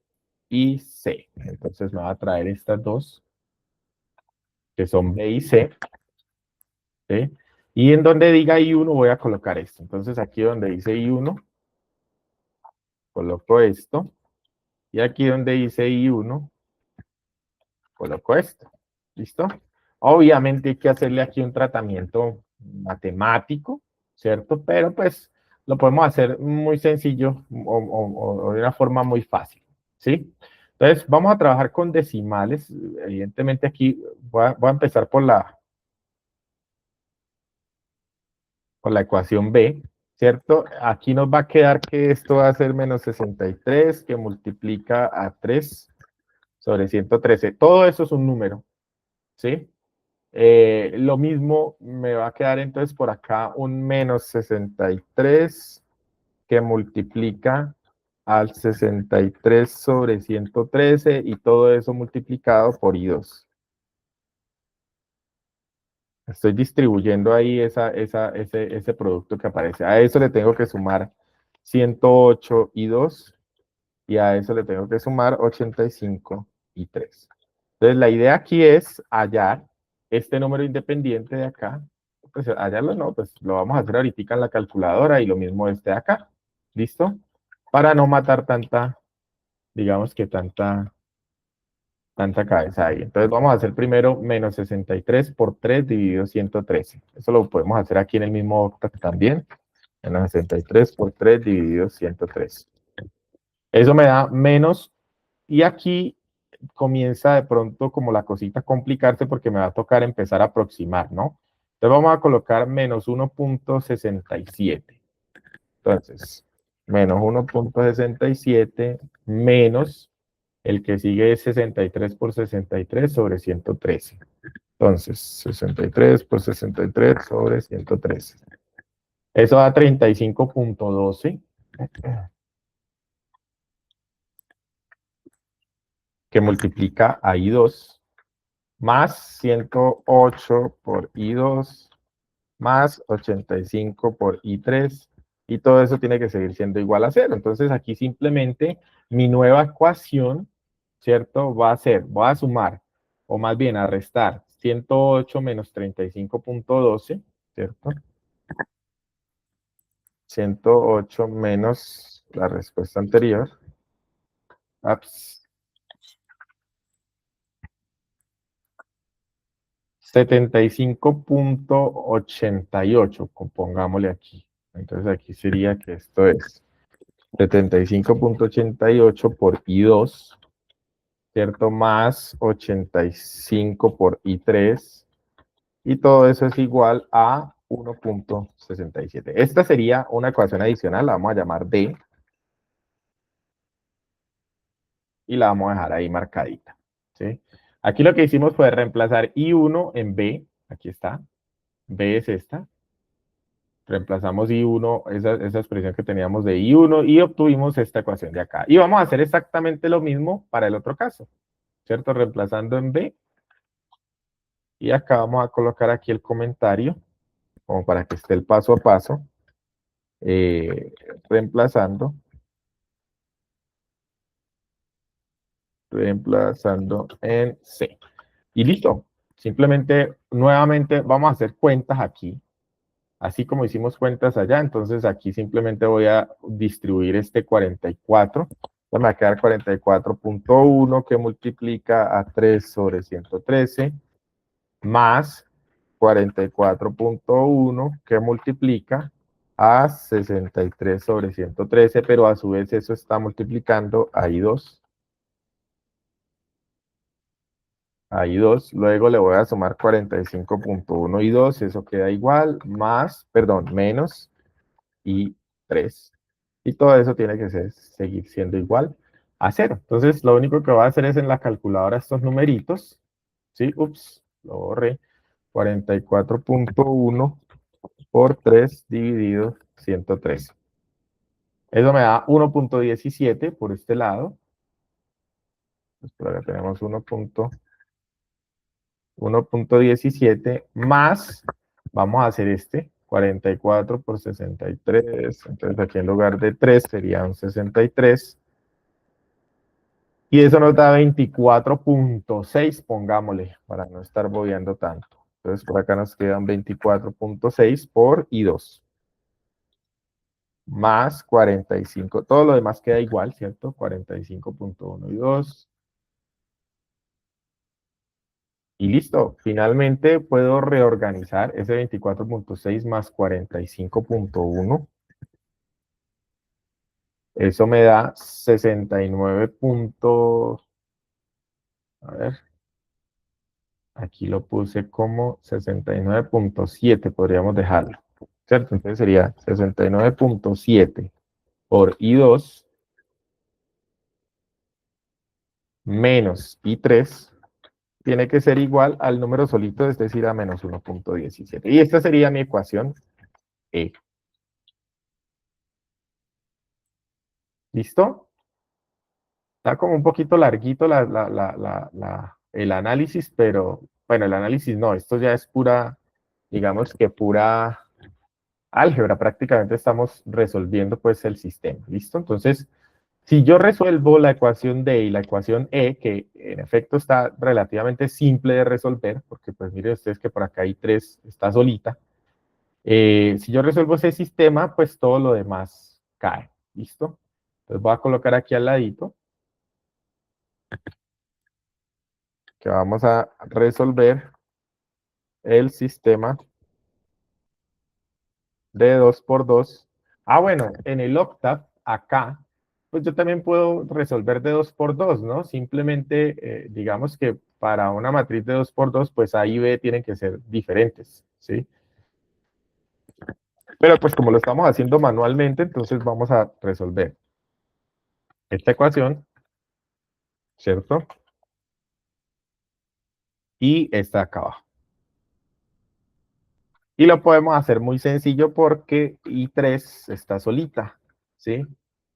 y C. Entonces me va a traer estas dos, que son B y C. ¿Sí? Y en donde diga I1 voy a colocar esto. Entonces aquí donde dice I1, coloco esto. Y aquí donde dice I1, coloco esto. ¿Listo? Obviamente hay que hacerle aquí un tratamiento matemático, ¿cierto? Pero pues lo podemos hacer muy sencillo o de una forma muy fácil, ¿sí? Entonces vamos a trabajar con decimales. Evidentemente aquí voy a empezar por la ecuación B, ¿cierto? Aquí nos va a quedar que esto va a ser menos 63, que multiplica a 3 sobre 113. Todo eso es un número, ¿sí? Lo mismo me va a quedar entonces por acá un menos 63 que multiplica al 63 sobre 113 y todo eso multiplicado por I2. Estoy distribuyendo ahí ese producto que aparece. A eso le tengo que sumar 108 y 2 y a eso le tengo que sumar 85 y 3. Entonces la idea aquí es hallar este número independiente de acá. Pues hallarlo no, pues lo vamos a hacer ahorita en la calculadora y lo mismo este de acá. ¿Listo? Para no matar tanta, digamos que tanta tanta cabeza ahí. Entonces vamos a hacer primero menos 63 por 3 dividido 113. Eso lo podemos hacer aquí en el mismo octave también. Menos 63 por 3 dividido 113. Eso me da menos, y aquí comienza de pronto como la cosita a complicarse porque me va a tocar empezar a aproximar, ¿no? Entonces vamos a colocar menos 1.67. Entonces, menos 1.67 menos el que sigue es 63 por 63 sobre 113. Entonces, 63 por 63 sobre 113. Eso da 35.12, que multiplica a I2, más 108 por I2, más 85 por I3, y todo eso tiene que seguir siendo igual a 0. Entonces aquí simplemente mi nueva ecuación, ¿cierto? Va a ser, voy a sumar, o más bien a restar 108 menos 35.12, ¿cierto? 108 menos la respuesta anterior. Ups. 75.88, pongámosle aquí. Entonces aquí sería que esto es 75.88 por I2, ¿cierto? Más 85 por I3, y todo eso es igual a 1.67. Esta sería una ecuación adicional, la vamos a llamar D, y la vamos a dejar ahí marcadita, ¿sí? Aquí lo que hicimos fue reemplazar I1 en B, aquí está, B es esta, reemplazamos I1, esa expresión que teníamos de I1, y obtuvimos esta ecuación de acá. Y vamos a hacer exactamente lo mismo para el otro caso, ¿cierto? Reemplazando en B, y acá vamos a colocar aquí el comentario, como para que esté el paso a paso, eh, reemplazando, reemplazando en C. Y listo. Simplemente, nuevamente, vamos a hacer cuentas aquí, así como hicimos cuentas allá. Entonces aquí simplemente voy a distribuir este 44. Me va a quedar 44.1 que multiplica a 3 sobre 113, más 44.1 que multiplica a 63 sobre 113, pero a su vez eso está multiplicando a I2. A I2, luego le voy a sumar 45.1 y 2, eso queda igual, más, perdón, menos I3. Y todo eso tiene que seguir siendo igual a 0. Entonces, lo único que voy a hacer es en la calculadora estos numeritos, ¿sí? Ups, lo borré. 44.1 por 3 dividido 113. Eso me da 1.17 por este lado. Pues por acá tenemos 1.17 más, vamos a hacer este, 44 por 63. Entonces aquí en lugar de 3 sería un 63. Y eso nos da 24.6, pongámosle, para no estar bobeando tanto. Entonces por acá nos quedan 24.6 por I2. Más 45. Todo lo demás queda igual, ¿cierto? 45.1 y 2. Y listo. Finalmente puedo reorganizar ese 24.6 más 45.1. Eso me da 69. A ver. Aquí lo puse como 69.7, podríamos dejarlo, ¿cierto? Entonces sería 69.7 por I2 menos I3 tiene que ser igual al número solito, es decir, a menos 1.17. Y esta sería mi ecuación E. ¿Listo? Está como un poquito larguito el análisis, pero bueno, el análisis no, esto ya es pura, digamos que pura álgebra, prácticamente estamos resolviendo pues el sistema, ¿listo? Entonces, si yo resuelvo la ecuación D y la ecuación E, que en efecto está relativamente simple de resolver, porque pues miren ustedes que por acá hay 3, está solita, si yo resuelvo ese sistema, pues todo lo demás cae, ¿listo? Entonces voy a colocar aquí al ladito que vamos a resolver el sistema de 2 por 2. Ah, bueno, en el octave, acá, pues yo también puedo resolver de 2 por 2, ¿no? Simplemente, digamos que para una matriz de 2 por 2, pues A y B tienen que ser diferentes, ¿sí? Pero pues como lo estamos haciendo manualmente, entonces vamos a resolver esta ecuación, ¿cierto? Y esta acá abajo. Y lo podemos hacer muy sencillo porque I3 está solita, ¿sí?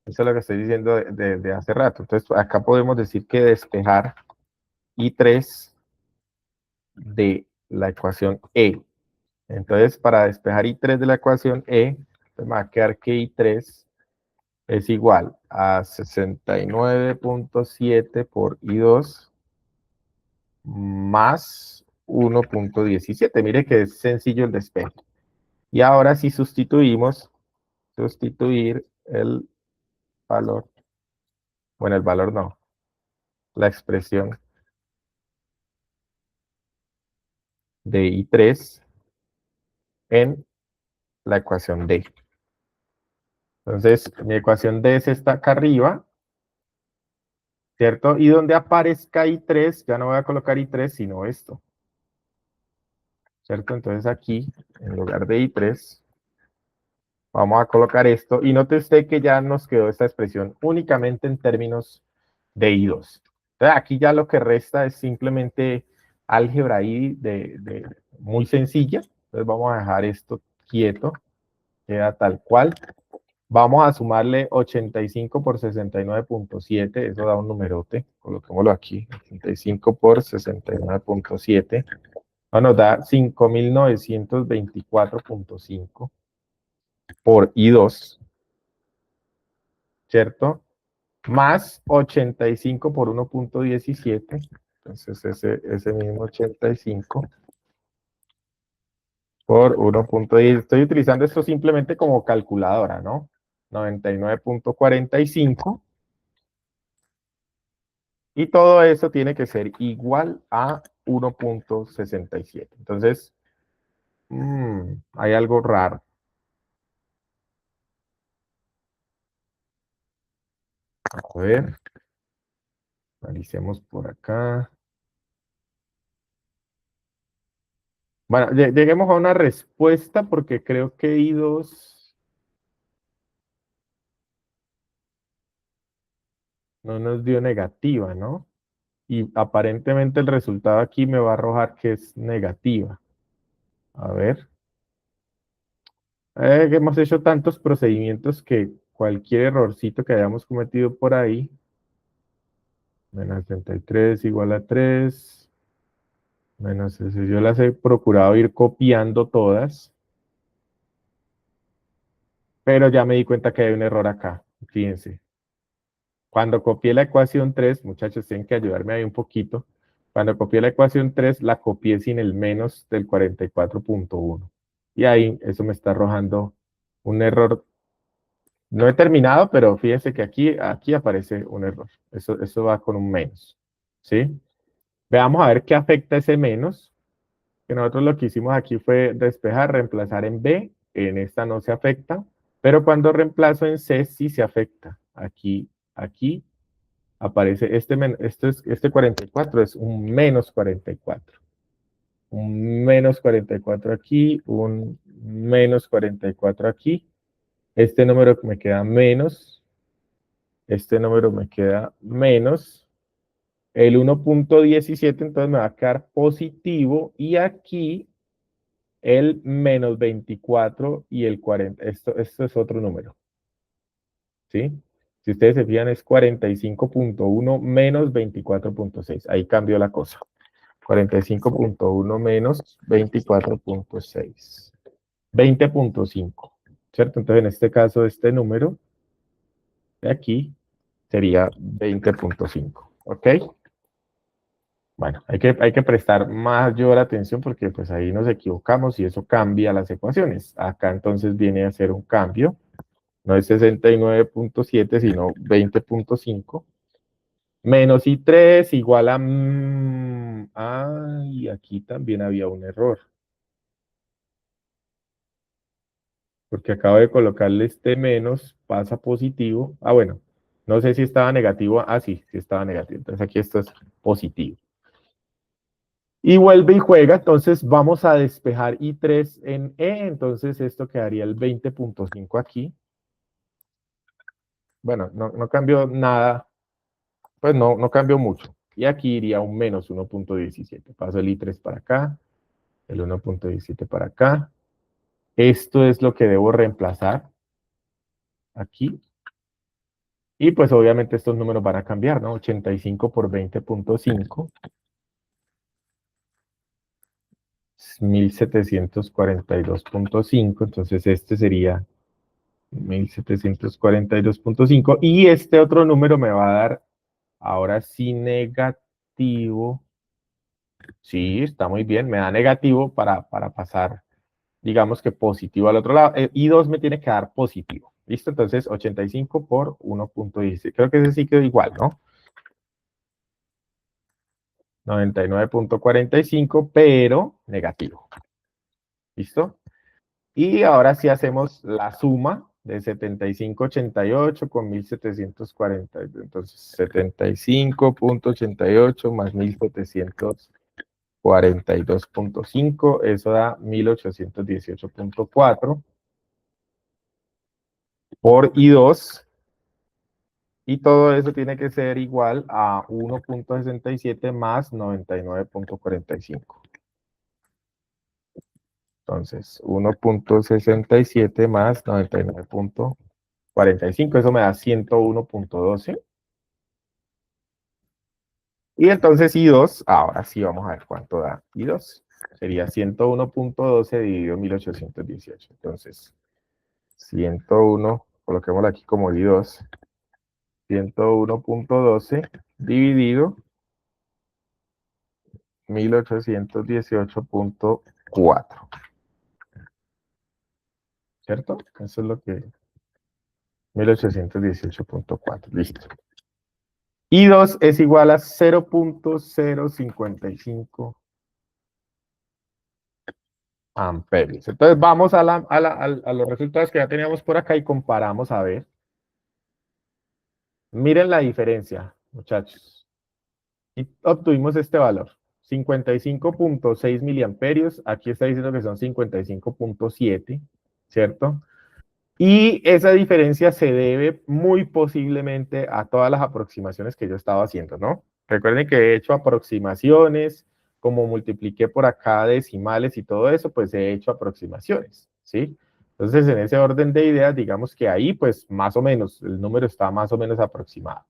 Eso es lo que estoy diciendo de hace rato. Entonces, acá podemos decir que despejar I3 de la ecuación E. Entonces, para despejar I3 de la ecuación E, me va a quedar que I3 es igual a 69.7 por I2 más 1.17. Mire que es sencillo el despeje. Y ahora si sustituir el valor, bueno, el valor no, la expresión de I3 en la ecuación D. Entonces, mi ecuación D es esta acá arriba, ¿cierto? Y donde aparezca I3, ya no voy a colocar I3, sino esto, ¿cierto? Entonces aquí, en lugar de I3, vamos a colocar esto. Y note usted que ya nos quedó esta expresión únicamente en términos de I2. Entonces aquí ya lo que resta es simplemente álgebra ahí muy sencilla. Entonces vamos a dejar esto quieto, queda tal cual. Vamos a sumarle 85 por 69.7, eso da un numerote, coloquémoslo aquí, 85 por 69.7, nos da 5.924.5 por I2, ¿cierto? Más 85 por 1.17, entonces ese mismo 85 por 1.10, estoy utilizando esto simplemente como calculadora, ¿no? 99.45, y todo eso tiene que ser igual a 1.67. Entonces, hay algo raro. A ver, analicemos por acá. Bueno, lleguemos a una respuesta porque creo que I2 no nos dio negativa, ¿no? Y aparentemente el resultado aquí me va a arrojar que es negativa. A ver. Hemos hecho tantos procedimientos que cualquier errorcito que hayamos cometido por ahí, menos 33 igual a 3, menos eso, yo las he procurado ir copiando todas, pero ya me di cuenta que hay un error acá, fíjense. Cuando copié la ecuación 3, muchachos, tienen que ayudarme ahí un poquito. Cuando copié la ecuación 3, la copié sin el menos del 44.1. Y ahí eso me está arrojando un error. No he terminado, pero fíjense que aquí aparece un error. Eso va con un menos, ¿sí? Veamos a ver qué afecta ese menos. Que nosotros lo que hicimos aquí fue despejar, reemplazar en B. En esta no se afecta. Pero cuando reemplazo en C, sí se afecta. Aquí aparece este 44 es un menos 44. Un menos 44 aquí, un menos 44 aquí. Este número me queda menos. Este número me queda menos. El 1.17 entonces me va a quedar positivo. Y aquí el menos 24 y el 40. Esto es otro número, ¿sí? Si ustedes se fijan, es 45.1 menos 24.6. Ahí cambió la cosa. 45.1 menos 24.6. 20.5, ¿cierto? Entonces, en este caso, este número de aquí sería 20.5, ¿ok? Bueno, hay que prestar mayor atención porque pues ahí nos equivocamos y eso cambia las ecuaciones. Acá entonces viene a ser un cambio. No es 69.7, sino 20.5. Menos I3 igual a... ay, aquí también había un error. Porque acabo de colocarle este menos, pasa positivo. Ah, bueno, no sé si estaba negativo. Ah, sí, sí estaba negativo. Entonces aquí esto es positivo. Y vuelve y juega, entonces vamos a despejar I3 en E, entonces esto quedaría el 20.5 aquí. Bueno, no cambió nada, pues no cambió mucho. Y aquí iría un menos 1.17. Paso el I3 para acá, el 1.17 para acá. Esto es lo que debo reemplazar aquí. Y pues obviamente estos números van a cambiar, ¿no? 85 por 20.5. 1742.5, entonces este sería 1742.5 y este otro número me va a dar ahora sí negativo. Sí, está muy bien, me da negativo para pasar, digamos que positivo al otro lado. Y 2 me tiene que dar positivo. ¿Listo? Entonces 85 por 1.16. Creo que ese sí quedó igual, ¿no? 99.45, pero negativo. ¿Listo? Y ahora sí hacemos la suma de 75.88 con 1740. Entonces, 75.88 más 1742.5, eso da 1818.4 por I2. Y todo eso tiene que ser igual a 1.67 más 99.45. Entonces, 1.67 más 99.45, eso me da 101.12. Y entonces I2, ahora sí vamos a ver cuánto da I2. Sería 101.12 dividido 1818. Entonces, 101, coloquémoslo aquí como I2, 101.12 dividido 1818.4. ¿Cierto? Eso es lo que... 1818.4, listo. I2 es igual a 0.055 amperios. Entonces vamos a los resultados que ya teníamos por acá y comparamos a ver. Miren la diferencia, muchachos. Y obtuvimos este valor, 55.6 miliamperios. Aquí está diciendo que son 55.7, ¿cierto? Y esa diferencia se debe muy posiblemente a todas las aproximaciones que yo estaba haciendo, ¿no? Recuerden que he hecho aproximaciones, como multipliqué por acá decimales y todo eso, pues he hecho aproximaciones, ¿sí? Entonces, en ese orden de ideas, digamos que ahí, pues más o menos, el número está más o menos aproximado.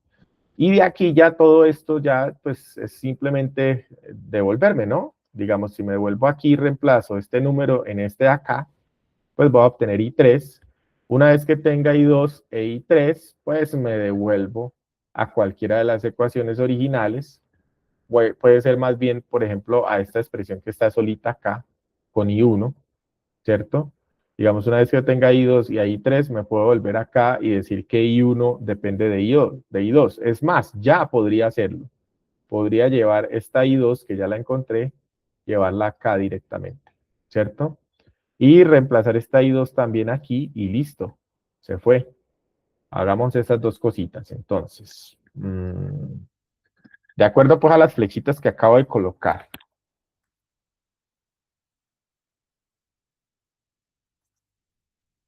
Y de aquí ya todo esto ya, pues es simplemente devolverme, ¿no? Digamos, si me devuelvo aquí y reemplazo este número en este de acá, pues voy a obtener I3. Una vez que tenga I2 e I3, pues me devuelvo a cualquiera de las ecuaciones originales. Puede ser más bien, por ejemplo, a esta expresión que está solita acá, con I1, ¿cierto? Digamos, una vez que yo tenga I2 y I3, me puedo volver acá y decir que I1 depende de I2. Es más, ya podría hacerlo. Podría llevar esta I2, que ya la encontré, llevarla acá directamente, ¿cierto? Y reemplazar esta I2 también aquí y listo, se fue. Hagamos esas dos cositas, entonces. De acuerdo pues a las flechitas que acabo de colocar.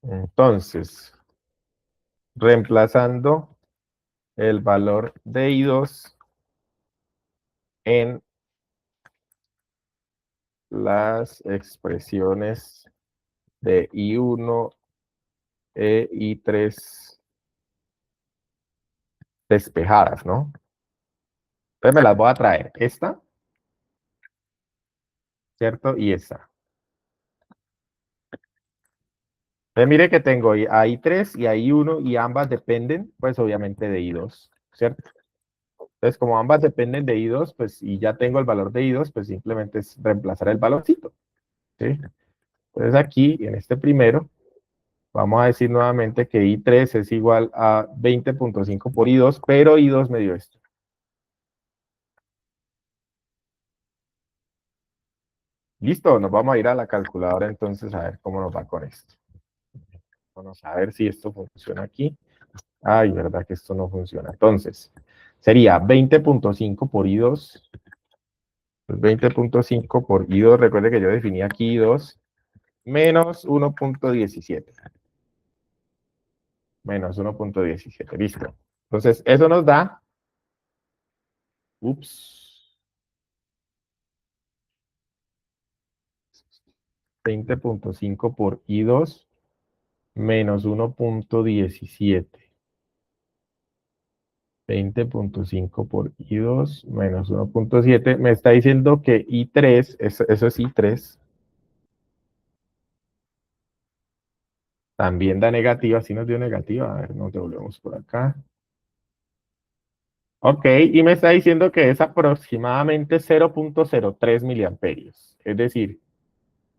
Entonces, reemplazando el valor de I2 en las expresiones de I1 e I3 despejadas, ¿no? Entonces me las voy a traer, esta, ¿cierto? Y esta. Entonces mire que tengo a I3 y a I1 y ambas dependen, pues obviamente de I2, ¿cierto? Entonces como ambas dependen de I2, pues y ya tengo el valor de I2, pues simplemente es reemplazar el valorcito, ¿sí? Entonces aquí, en este primero, vamos a decir nuevamente que I3 es igual a 20.5 por I2, pero I2 me dio esto. Listo, nos vamos a ir a la calculadora entonces a ver cómo nos va con esto. Vamos a ver si esto funciona aquí. Ay, verdad que esto no funciona. Entonces, sería 20.5 por I2. 20.5 por I2, recuerde que yo definí aquí I2, menos 1.17. Menos 1.17, listo. Entonces, eso nos da, ups, 20.5 por I2 menos 1.17. 20.5 por I2 menos 1.7. Me está diciendo que I3, eso es I3, también da negativa. Sí nos dio negativa. A ver, nos devolvemos por acá. Ok, y me está diciendo que es aproximadamente 0.03 miliamperios. Es decir,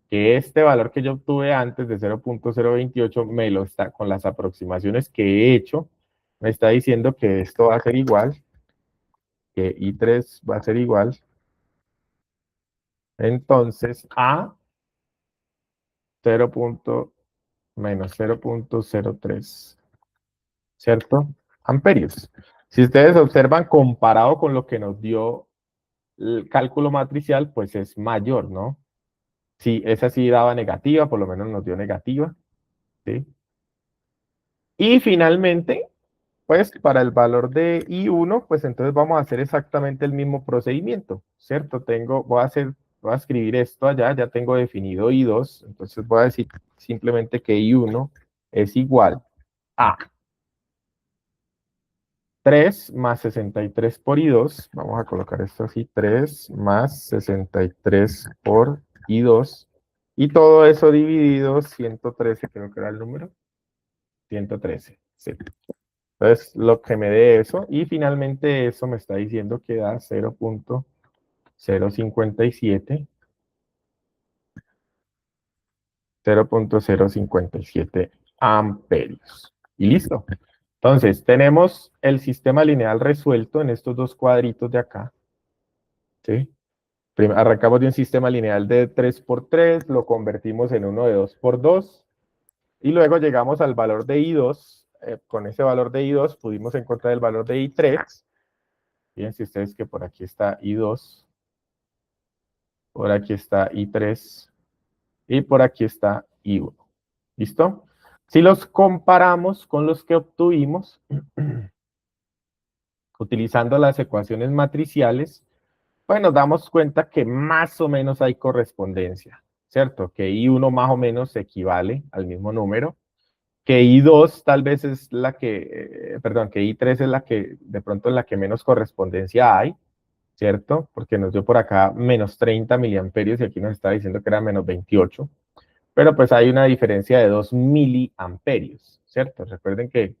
que este valor que yo obtuve antes de 0.028 me lo está, con las aproximaciones que he hecho, me está diciendo que esto va a ser igual, que I3 va a ser igual, entonces a 0. Menos 0.03, ¿cierto? Amperios. Si ustedes observan, comparado con lo que nos dio el cálculo matricial, pues es mayor, ¿no? Si esa sí daba negativa, por lo menos nos dio negativa, ¿sí? Y finalmente, pues para el valor de I1, pues entonces vamos a hacer exactamente el mismo procedimiento, ¿cierto? Voy a escribir esto allá, ya tengo definido I2, entonces voy a decir simplemente que I1 es igual a 3 más 63 por I2, vamos a colocar esto así, 3 más 63 por I2, y todo eso dividido, 113 creo que era el número, 113, sí. Entonces, lo que me dé eso, y finalmente eso me está diciendo que da 0.057, 0.057 amperios. Y listo. Entonces, tenemos el sistema lineal resuelto en estos dos cuadritos de acá, ¿sí? Arrancamos de un sistema lineal de 3 por 3, lo convertimos en uno de 2 por 2, y luego llegamos al valor de I2. Con ese valor de I2 pudimos encontrar el valor de I3. Fíjense ustedes que por aquí está I2, por aquí está I3 y por aquí está I1. ¿Listo? Si los comparamos con los que obtuvimos utilizando las ecuaciones matriciales, pues nos damos cuenta que más o menos hay correspondencia, ¿cierto? Que I1 más o menos equivale al mismo número, que I2 tal vez es la que, perdón, que I3 es la que de pronto es la que menos correspondencia hay, ¿cierto? Porque nos dio por acá menos 30 miliamperios y aquí nos está diciendo que era menos 28, pero pues hay una diferencia de 2 miliamperios, ¿cierto? Recuerden que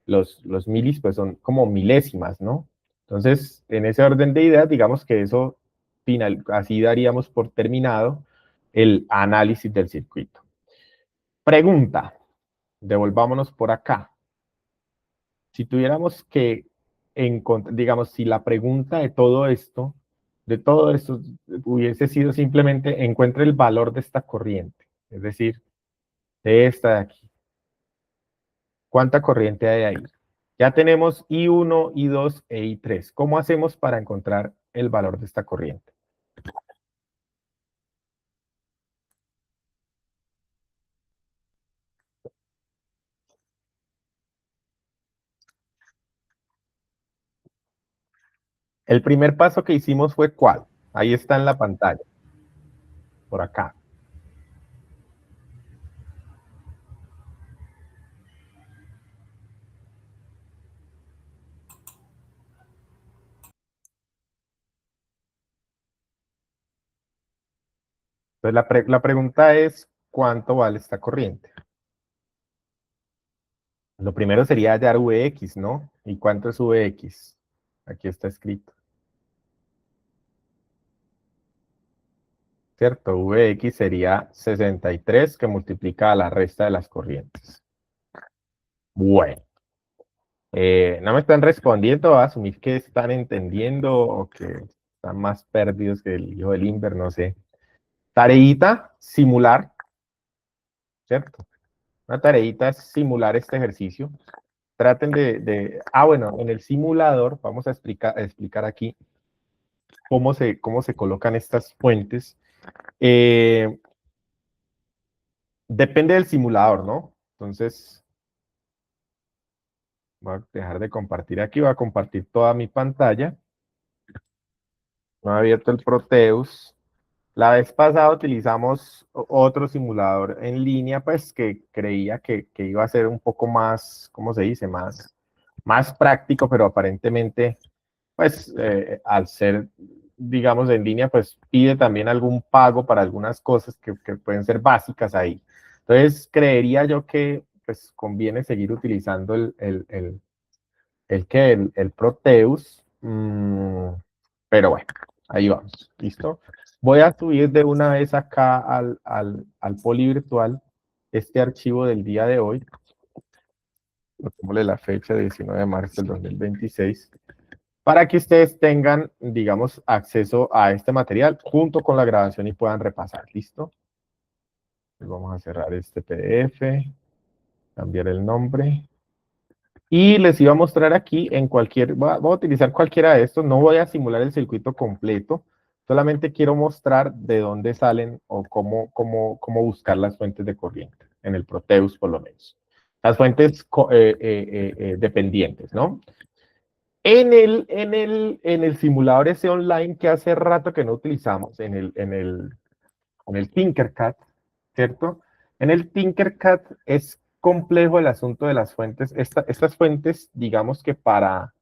los milis pues son como milésimas, ¿no? Entonces, en ese orden de ideas, digamos que eso así daríamos por terminado el análisis del circuito. Pregunta, devolvámonos por acá. Si tuviéramos que encontrar, digamos, si la pregunta de todo esto hubiese sido simplemente encuentre el valor de esta corriente, es decir, de esta de aquí. ¿Cuánta corriente hay ahí? Ya tenemos I1, I2 e I3. ¿Cómo hacemos para encontrar el valor de esta corriente? El primer paso que hicimos fue ¿cuál? Ahí está en la pantalla, por acá. Entonces la pregunta es, ¿cuánto vale esta corriente? Lo primero sería hallar Vx, ¿no? ¿Y cuánto es Vx? Aquí está escrito. ¿Cierto? Vx sería 63 que multiplica a la resta de las corrientes. Bueno, no me están respondiendo, voy a asumir que están entendiendo o que están más perdidos que el hijo del Inver, no sé. Tareita, simular, ¿cierto? Una tareita es simular este ejercicio. Traten bueno, en el simulador vamos a explicar aquí cómo se colocan estas fuentes. Depende del simulador, ¿no? Entonces, voy a dejar de compartir aquí, voy a compartir toda mi pantalla. No he abierto el Proteus. La vez pasada utilizamos otro simulador en línea, pues que creía que iba a ser un poco más, ¿cómo se dice? Más práctico, pero aparentemente, pues al ser, digamos, en línea, pues pide también algún pago para algunas cosas que pueden ser básicas ahí. Entonces, creería yo que pues conviene seguir utilizando el Proteus, pero bueno, ahí vamos, ¿listo? Voy a subir de una vez acá al Poli virtual este archivo del día de hoy, pongámosle la fecha de 19 de marzo del 2026, para que ustedes tengan, digamos, acceso a este material junto con la grabación y puedan repasar, ¿listo? Vamos a cerrar este PDF, cambiar el nombre. Y les iba a mostrar aquí en voy a utilizar cualquiera de estos, no voy a simular el circuito completo, solamente quiero mostrar de dónde salen o cómo buscar las fuentes de corriente, en el Proteus por lo menos. Las fuentes dependientes, ¿no? En el simulador ese online que hace rato que no utilizamos, en el Tinkercad, ¿cierto? En el Tinkercad es complejo el asunto de las fuentes. Estas fuentes, digamos que para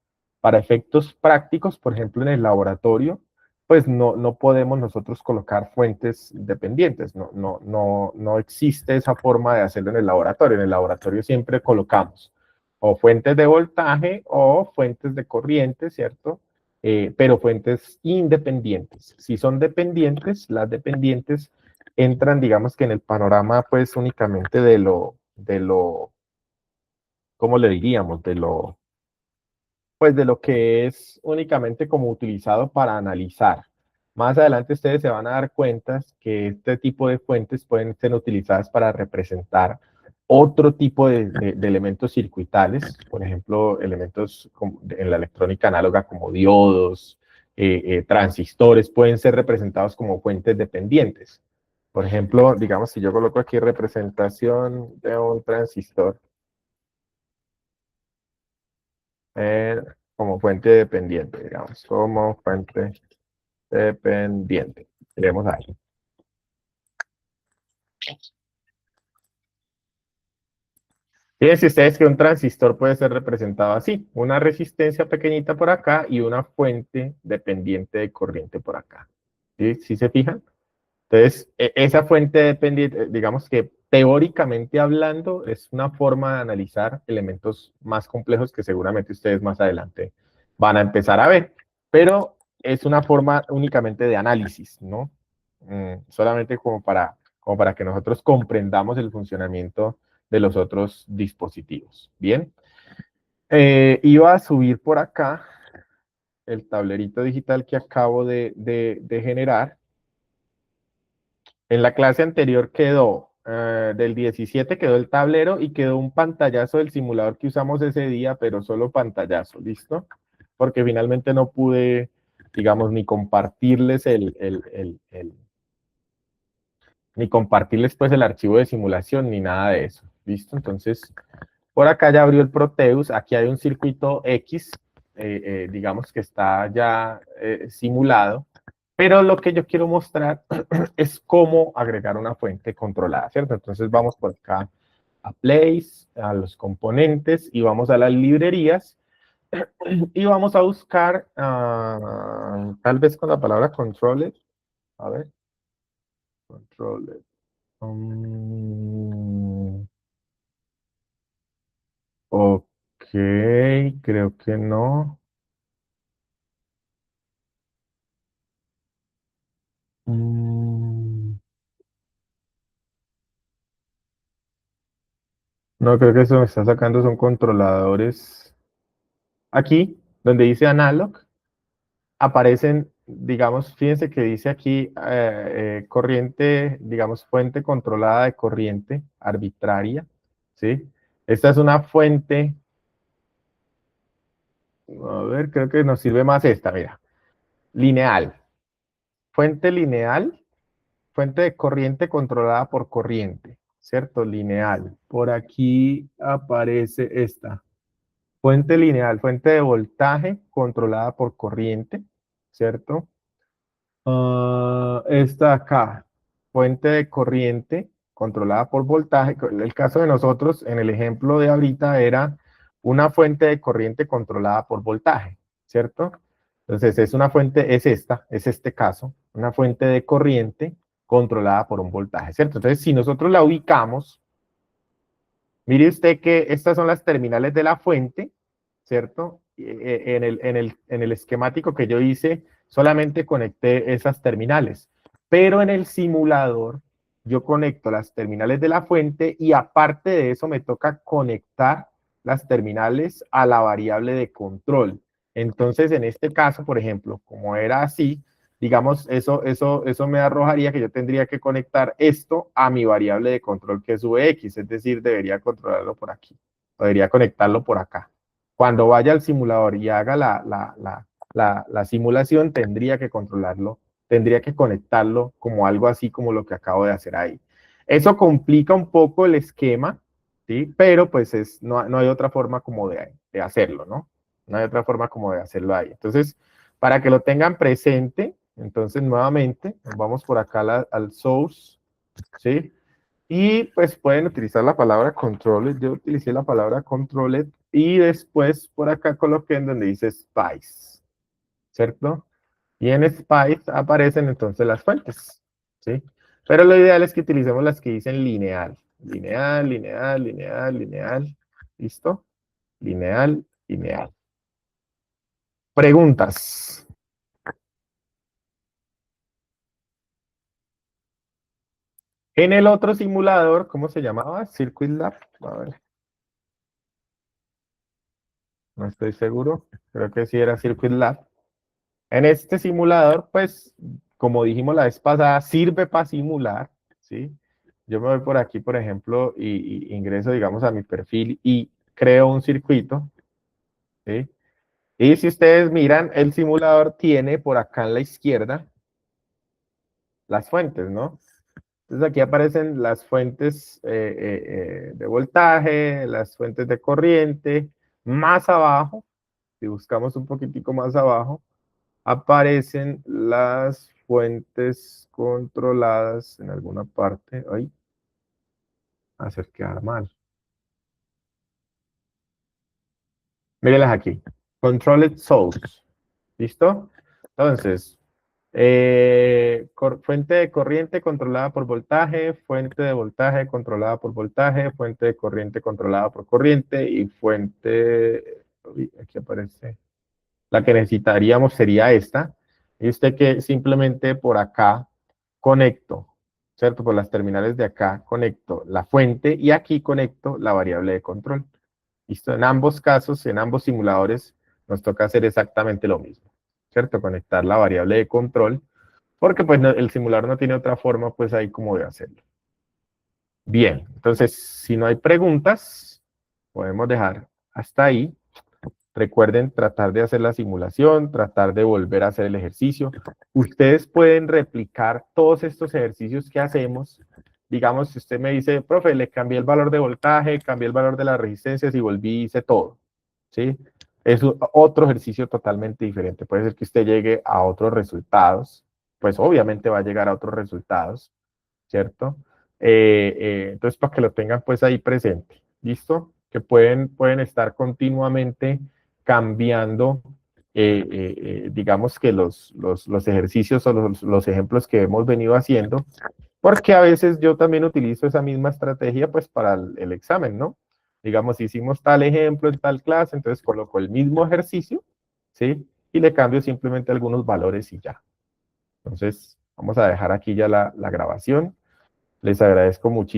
efectos prácticos, por ejemplo, en el laboratorio, pues no podemos nosotros colocar fuentes dependientes. No existe esa forma de hacerlo en el laboratorio. En el laboratorio siempre colocamos o fuentes de voltaje o fuentes de corriente, ¿cierto? Pero fuentes independientes. Si son dependientes, las dependientes entran, digamos que en el panorama, pues únicamente ¿cómo le diríamos? Pues de lo que es únicamente como utilizado para analizar. Más adelante ustedes se van a dar cuenta que este tipo de fuentes pueden ser utilizadas para representar otro tipo de elementos circuitales, por ejemplo, elementos en la electrónica análoga como diodos, transistores, pueden ser representados como fuentes dependientes. Por ejemplo, digamos, si yo coloco aquí representación de un transistor, eh, como fuente dependiente, digamos, como fuente dependiente. Tenemos ahí. Fíjense ustedes que un transistor puede ser representado así, una resistencia pequeñita por acá y una fuente dependiente de corriente por acá. ¿Sí? ¿Sí se fijan? Entonces, esa fuente dependiente, digamos que teóricamente hablando, es una forma de analizar elementos más complejos que seguramente ustedes más adelante van a empezar a ver, pero es una forma únicamente de análisis, ¿no? Solamente como para que nosotros comprendamos el funcionamiento de los otros dispositivos. Bien, iba a subir por acá el tablerito digital que acabo de generar. En la clase anterior quedó, del 17 quedó el tablero y quedó un pantallazo del simulador que usamos ese día, pero solo pantallazo, ¿listo? Porque finalmente no pude, digamos, ni compartirles pues el archivo de simulación ni nada de eso, ¿listo? Entonces, por acá ya abrió el Proteus, aquí hay un circuito X, digamos que está ya simulado, pero lo que yo quiero mostrar es cómo agregar una fuente controlada, ¿cierto? Entonces vamos por acá a Place, a los componentes y vamos a las librerías y vamos a buscar, tal vez con la palabra controller, a ver, controller. Ok, creo que no. Mm, no, creo que eso me está sacando son controladores. Aquí, donde dice analog, aparecen digamos, fíjense que dice aquí corriente, digamos, fuente controlada de corriente arbitraria, ¿sí? Esta es una fuente, a ver, creo que nos sirve más esta, mira, lineal. Fuente lineal, fuente de corriente controlada por corriente, ¿cierto? Lineal. Por aquí aparece esta. Fuente lineal, fuente de voltaje controlada por corriente, ¿cierto? Esta acá, fuente de corriente controlada por voltaje. El caso de nosotros, en el ejemplo de ahorita, era una fuente de corriente controlada por voltaje, ¿cierto? Entonces, es una fuente, es esta, es este caso, una fuente de corriente controlada por un voltaje, ¿cierto? Entonces, si nosotros la ubicamos, mire usted que estas son las terminales de la fuente, ¿cierto? En el esquemático que yo hice, solamente conecté esas terminales, pero en el simulador yo conecto las terminales de la fuente y aparte de eso me toca conectar las terminales a la variable de control. Entonces, en este caso, por ejemplo, como era así, digamos, eso me arrojaría que yo tendría que conectar esto a mi variable de control que es Vx, es decir, debería controlarlo por aquí, o debería conectarlo por acá. Cuando vaya al simulador y haga la simulación, tendría que controlarlo, tendría que conectarlo como algo así como lo que acabo de hacer ahí. Eso complica un poco el esquema, ¿sí? Pero pues no hay otra forma como de hacerlo, ¿no? No hay otra forma como de hacerlo ahí. Entonces, para que lo tengan presente, entonces nuevamente nos vamos por acá al source, ¿sí? Y pues pueden utilizar la palabra controlled. Yo utilicé la palabra controlled y después por acá coloqué en donde dice Spice, ¿cierto? Y en Spice aparecen entonces las fuentes, ¿sí? Pero lo ideal es que utilicemos las que dicen lineal. Lineal, lineal, lineal, lineal. ¿Listo? Lineal, lineal. Preguntas. En el otro simulador, ¿cómo se llamaba? Circuit Lab. A ver, no estoy seguro. Creo que sí era Circuit Lab. En este simulador, pues, como dijimos la vez pasada, sirve para simular, ¿sí? Yo me voy por aquí, por ejemplo, y ingreso, digamos, a mi perfil y creo un circuito, ¿sí? Y si ustedes miran, el simulador tiene por acá en la izquierda las fuentes, ¿no? Entonces aquí aparecen las fuentes de voltaje, las fuentes de corriente. Más abajo, si buscamos un poquitico más abajo, aparecen las fuentes controladas en alguna parte. Ay, hacer quedar mal. Mírenlas aquí. Controlled source. ¿Listo? Entonces, fuente de corriente controlada por voltaje, fuente de voltaje controlada por voltaje, fuente de corriente controlada por corriente y fuente, uy, aquí aparece, la que necesitaríamos sería esta. Y usted que simplemente por acá conecto, ¿cierto? Por las terminales de acá conecto la fuente y aquí conecto la variable de control. ¿Listo? En ambos casos, en ambos simuladores, nos toca hacer exactamente lo mismo, ¿cierto? Conectar la variable de control, porque pues el simulador no tiene otra forma, pues ahí como de hacerlo. Bien, entonces, si no hay preguntas, podemos dejar hasta ahí. Recuerden tratar de hacer la simulación, tratar de volver a hacer el ejercicio. Ustedes pueden replicar todos estos ejercicios que hacemos. Digamos, si usted me dice, profe, le cambié el valor de voltaje, cambié el valor de las resistencias y volví y hice todo, ¿sí? Es otro ejercicio totalmente diferente. Puede ser que usted llegue a otros resultados, pues obviamente va a llegar a otros resultados, ¿cierto? Entonces, para que lo tengan pues ahí presente, ¿listo? Que pueden estar continuamente cambiando, digamos que los ejercicios o los ejemplos que hemos venido haciendo, porque a veces yo también utilizo esa misma estrategia pues para el examen, ¿no? Digamos, hicimos tal ejemplo en tal clase, entonces coloco el mismo ejercicio, ¿sí? Y le cambio simplemente algunos valores y ya. Entonces, vamos a dejar aquí ya la grabación. Les agradezco muchísimo.